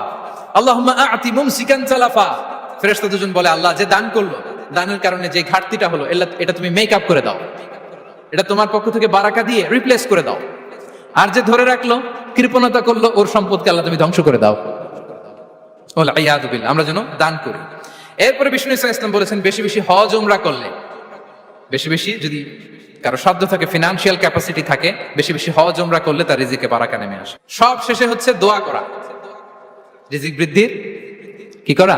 S1: আল্লাহুম্মা আ'তি মুমসিকান তালাফা। ফেরেশতা দুজন বলে আল্লাহ যে দান করলো, দানের কারণে যে ঘাটতিটা হলো এটা তুমি মেক আপ করে দাও, এটা তোমার পক্ষ থেকে বারাকা দিয়ে রিপ্লেস করে দাও। আর যে ধরে রাখলো, কৃপণতা করলো, ওর সম্পদকে আল্লাহ তুমি ধ্বংস করে দাও। ওয়াল ইয়াদু বিল্লাহ, আমরা যেন দান করি। এরপরে বিষ্ণু ইসা ইসলাম বলেছেন বেশি বেশি হজ উমরা করলে, বেশি বেশি যদি কারো সাধ্য থাকে, ফিনান্সিয়াল ক্যাপাসিটি থাকে, বেশি বেশি হজ উমরা করলে তার রিজিকে বারাকা নেমে আসে। সব শেষে হচ্ছে দোয়া করা, রিজিক বৃদ্ধির কি করা?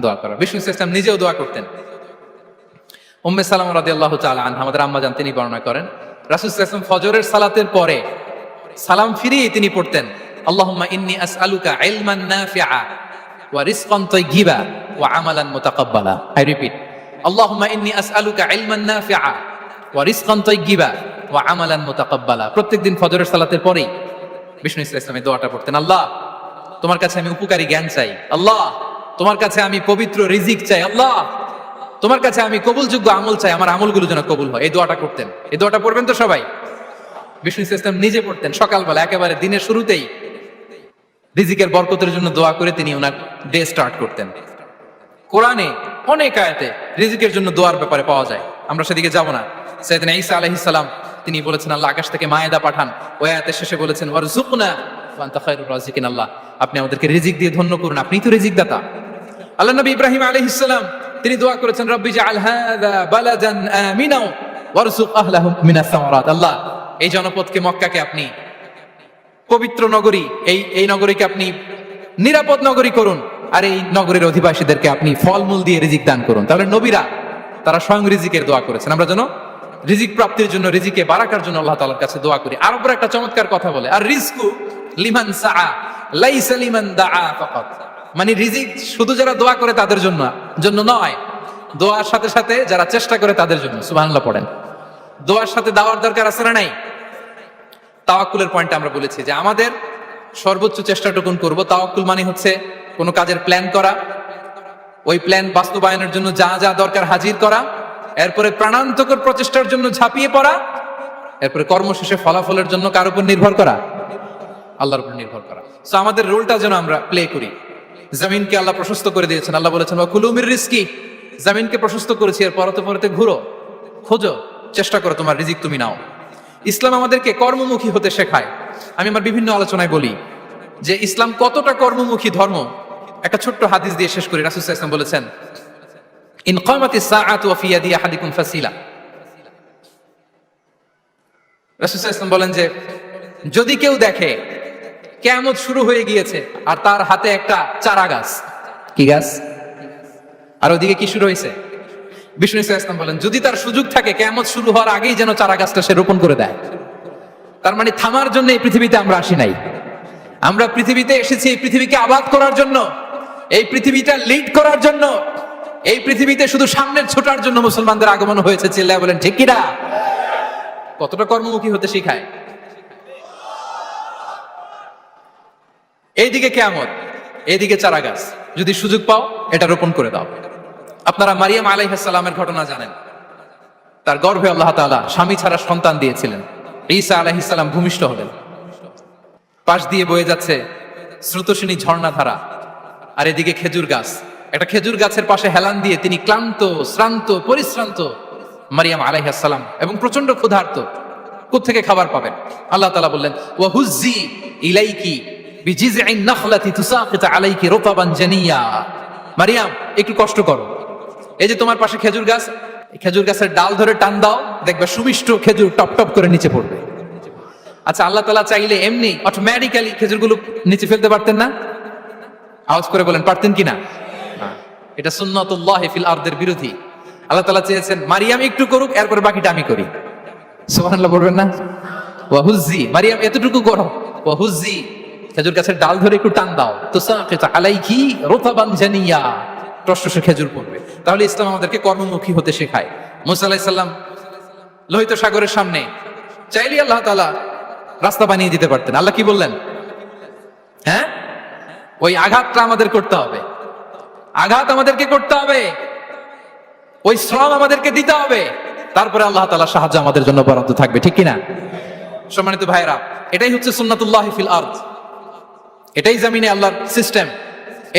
S1: দোয়া করা। বিষ্ণু ইসা ইসলাম নিজেও দোয়া করতেন। উম্মে সালামা রাদিয়াল্লাহু তাআলা আনহা, আমাদের আম্মা জান, তিনি বর্ণনা করেন রাসূল সাল্লাল্লাহু আলাইহি ওয়াসাল্লাম ফজরের সালাতের পরে সালাম ফিরিয়ে তিনি পড়তেন, আল্লাহুম্মা ইন্নী আসআলুকা ইলমান নাফিআ ওয়া রিজকান তাইয়্যিবা ওয়া আমালান মুতাকাব্বালা। আই রিপিট, আল্লাহুম্মা ইন্নী আসআলুকা ইলমান নাফিআ ওয়া রিজকান তাইয়্যিবা ওয়া আমালান মুতাকাব্বালা। প্রত্যেকদিন ফজরের সালাতের পরেই বিষ্ণু ইসলাম এই দোয়াটা পড়তেন, আল্লাহ তোমার কাছে আমি উপকারী জ্ঞান চাই, আল্লাহ তোমার কাছে আমি পবিত্র রিজিক চাই, আল্লাহ তোমার কাছে আমি কবুলযোগ্য আমল চাই, আমার আমলগুলো যেন কবুল হয়। এই দোয়াটা করতেন। এই দোয়াটা পড়বেন তো সবাই। বিষ্ণু ইসলাম নিজে পড়তেন সকালবেলা, একেবারে দিনের শুরুতেই রিজিকের বরকতের জন্য দোয়া করে তিনি ওনার ডে স্টার্ট করতেন। কোরআনে অনেক আয়াতে রিজিকের জন্য দোয়ার ব্যাপারে পাওয়া যায়, আমরা সেদিকে যাব না। সাইয়েদনা ঈসা আলাইহিস সালাম তিনি বলেছেন আল্লাহ আকাশ থেকে মায়েদা পাঠান, ওই আয়াতের শেষে বলেছেন ওয়ারযুকনা ওয়া আনতা খায়রুর রাযিকিন, আল্লাহ আপনি আমাদেরকে রিজিক দিয়ে ধন্য করুন, আপনিই তো রিজিক দাতা। আল্লাহ নবী ইব্রাহিম আলাইহিস সালাম তিনি দোয়া করেছেন রব্বি জাআল হাযা বালাদান আমিনা ওয়ারযুক আহলাহু মিনাস সামারাত, আল্লাহ এই জনপদকে, মক্কাকে আপনি পবিত্র নগরী, এই নগরীকে আপনি নিরাপদ নগরী করুন, আর এই নগরীর অধিবাসীদেরকে আপনি ফলমূল দিয়ে রিজিক দান করুন। তাহলে নবীরা তারা স্বয়ং রিজিকের দোয়া করেছেন। আমরা যেন রিজিক প্রাপ্তির জন্য, রিজিকে বারাকার জন্য আল্লাহ তাআলার কাছে দোয়া করি। আরবরা একটা চমৎকার কথা বলে, আর রিজকু লিমান সাআ লাইসা লিমান দাআ ফাকাত, মানে রিজিক শুধু যারা দোয়া করে তাদের জন্য নয়, দোয়ার সাথে সাথে যারা চেষ্টা করে তাদের জন্য। সুবহানাল্লাহ পড়েন। দোয়ার সাথে দাওয়ার দরকার আছে না নাই? তাওয়াক্কুলের পয়েন্টে আমরা বলেছি যে আমাদের সর্বোচ্চ চেষ্টাটুকুন করব। তাওয়াক্কুল মানে হচ্ছে কোনো কাজের প্ল্যান করা, ওই প্ল্যান বাস্তবায়নের জন্য যা যা দরকার হাজির করা, এরপরে প্রাণান্তকর প্রচেষ্টার জন্য ঝাঁপিয়ে পড়া, এরপরে কর্মশেষে ফলাফলের জন্য কার উপর নির্ভর করা? আল্লাহর উপর নির্ভর করা। সো আমাদের রোলটা যেন আমরা প্লে করি। জমিনকে আল্লাহ প্রশস্ত করে দিয়েছেন, আল্লাহ বলেছেন ওয়া কুলু মির রিজকি, জমিনকে প্রশস্ত করেছি, এর পরতে পরতে ঘুরো, খোঁজো, চেষ্টা করো তোমার রিজিক তুমি নাও। ইসলাম আমাদেরকে কর্মমুখী হতে শেখায়। আমি আমার বিভিন্ন আলোচনায় বলি যে ইসলাম কতটা কর্মমুখী ধর্ম। একটা ছোট্ট হাদিস দিয়ে শেষ করি। রাসূল সাল্লাল্লাহু আলাইহি ওয়াসাল্লাম বলেছেন ইন কামাতিস সাআতু ওয়া ফি ইয়াদি আহাদিকুম ফাসিলা। রাসূল সাল্লাল্লাহু আলাইহি ওয়াসাল্লাম বলেন যে যদি কেউ দেখে কিয়ামত শুরু হয়ে গিয়েছে আর তার হাতে একটা চারা গাছ, কি গাছ? আর ওদিকে কি শুরু হয়েছে? বিষ্ণু ইসলাম বলেন যদি তার সুযোগ থাকে কিয়ামত শুরু হওয়ার আগেই যেন চারা গাছটা সে রোপণ করে দেয়। তার মানে থামার জন্য এই পৃথিবীতে আমরা আসি নাই, আমরা পৃথিবীতে এসেছি এই পৃথিবীকে আবাদ করার জন্য, এই পৃথিবীটা লিড করার জন্য, এই পৃথিবীতে শুধু সামনের ছোটার জন্য মুসলমানদের আগমন হয়েছে। চিল্লায় বলেন ঠিক কিনা? কতটা কর্মমুখী হতে শিখায়। এইদিকে কিয়ামত, এইদিকে চারা গাছ, যদি সুযোগ পাও এটা রোপণ করে দাও। আপনারা মারিয়াম আলাইহিস সালামের ঘটনা জানেন। তার গর্ভে আল্লাহ তাআলা স্বামী ছাড়া সন্তান দিয়েছিলেন। ঈসা আলাইহিস সালাম ভূমিষ্ঠ হলেন। পাশ দিয়ে বয়ে যাচ্ছে স্রোতস্বিনী ঝর্ণাধারা, আর এদিকে খেজুর গাছ। একটা খেজুর গাছের পাশে হেলান দিয়ে তিনি ক্লান্ত, শ্রান্ত, পরিশ্রান্ত মারিয়াম আলাইহিস সালাম, এবং প্রচন্ড ক্ষুধার্ত। কোত্থেকে খাবার পাবেন? আল্লাহ তাআলা বললেন ওয়া হুজ্জি ইলাইকি বিজিযইন নাখলাতি তুসাকিত আলাইকি রুতাবান জানিয়া। মারিয়াম একটু কষ্ট করো, এই যে তোমার পাশে খেজুর গাছ, খেজুর গাছের ডাল ধরে টান দাও, দেখবে সুমিষ্ট খেজুর টপ টপ করে নিচে পড়বে। আচ্ছা, আল্লাহ তাআলা চাইলে এমনি অটোমেটিক্যালি খেজুরগুলো নিচে ফেলতে পারতেন না? আওয়াজ করে বলেন পারতেন কিনা? এটা সুন্নাতুল্লাহি ফিল আরদের বিরোধী। আল্লাহ তাআলা চেয়েছেন মারিয়াম একটু করুক, এরপর বাকিটা আমি করি। সুবহানাল্লাহ বলবেন না? ওয়া হুজ্জি, মারিয়াম এতটুকু করো, ওয়া হুজ্জি খেজুর গাছের ডাল ধরে একটু টান দাও, তুসাকিত আলাইকি রুতাবান জানিয়া, টসটসে খেজুর পড়বে। তাহলে ইসলাম আমাদেরকে কর্মমুখী হতে শেখায়। মুসা আলাইহিস সালাম লোহিত সাগরের সামনে চাইলে আল্লাহ তাআলা রাস্তা বানিয়ে দিতে পারতেন। আল্লাহ কি বললেন? হ্যাঁ, ওই আঘাতটা আমাদের করতে হবে, আঘাত আমাদেরকে করতে হবে, ওই শ্রম আমাদেরকে দিতে হবে, তারপরে আল্লাহ তাআলার সাহায্য আমাদের জন্য বরাদ্দ থাকবে। ঠিক কিনা? সম্মানিত ভাইরা, এটাই হচ্ছে সুন্নাতুল্লাহি ফিল আরদ, এটাই জমিনে আল্লাহর সিস্টেম,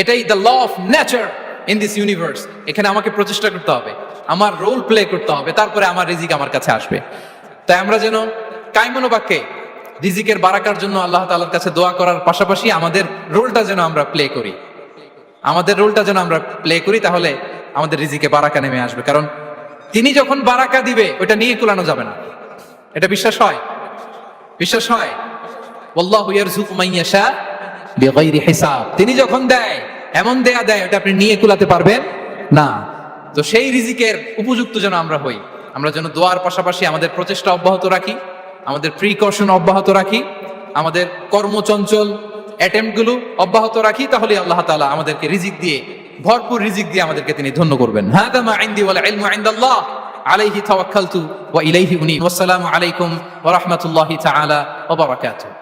S1: এটাই the law of nature in this universe. এখানে আমাকে প্রচেষ্টা করতে হবে, আমার রোল প্লে করতে হবে, তারপরে আমার রিজিক আমার কাছে আসবে। তাই আমরা যেন কায়মনোবাক্যে রিজিকের বারাকার জন্য আল্লাহ তাআলার কাছে দোয়া করার পাশাপাশি আমাদের রোলটা যেন আমরা প্লে করি। আমাদের রোলটা যেন আমরা প্লে করি, তাহলে আমাদের রিজিকে বারাকা নেমে আসবে। কারণ তিনি যখন বারাকা দিবে ওটা নিয়ে কুলানো যাবে না। এটা বিশ্বাস হয়? বিশ্বাস হয়? ওয়াল্লাহু ইয়ারযুকু মান ইয়াশা বিগাইরি হিসাব। তিনি যখন দেয় এমন দেয়া দেয় ওটা আপনি নিয়ে কুলাতে পারবেন না। তো সেই রিজিকের উপযুক্ত যেন আমরা হই, আমরা যেন দোয়ার পাশাপাশি আমাদের প্রচেষ্টা অব্যাহত রাখি, আমাদের প্রিকশন অব্যাহত রাখি, আমাদের কর্মচঞ্চল অ্যাটেম্পটগুলো অব্যাহত রাখি, তাহলে আল্লাহ তাআলা আমাদেরকে রিজিক দিয়ে, ভরপুর রিজিক দিয়ে আমাদেরকে তিনি ধন্য করবেন। হাদা মা ইনদি ওয়াল ইলমু ইনদাল্লাহ আলাইহি তাওয়াক্কালতু ওয়া ইলাইহি উনীব। ওয়াসসালামু আলাইকুম ওয়া রাহমাতুল্লাহি তাআলা ওয়া বারাকাতুহু।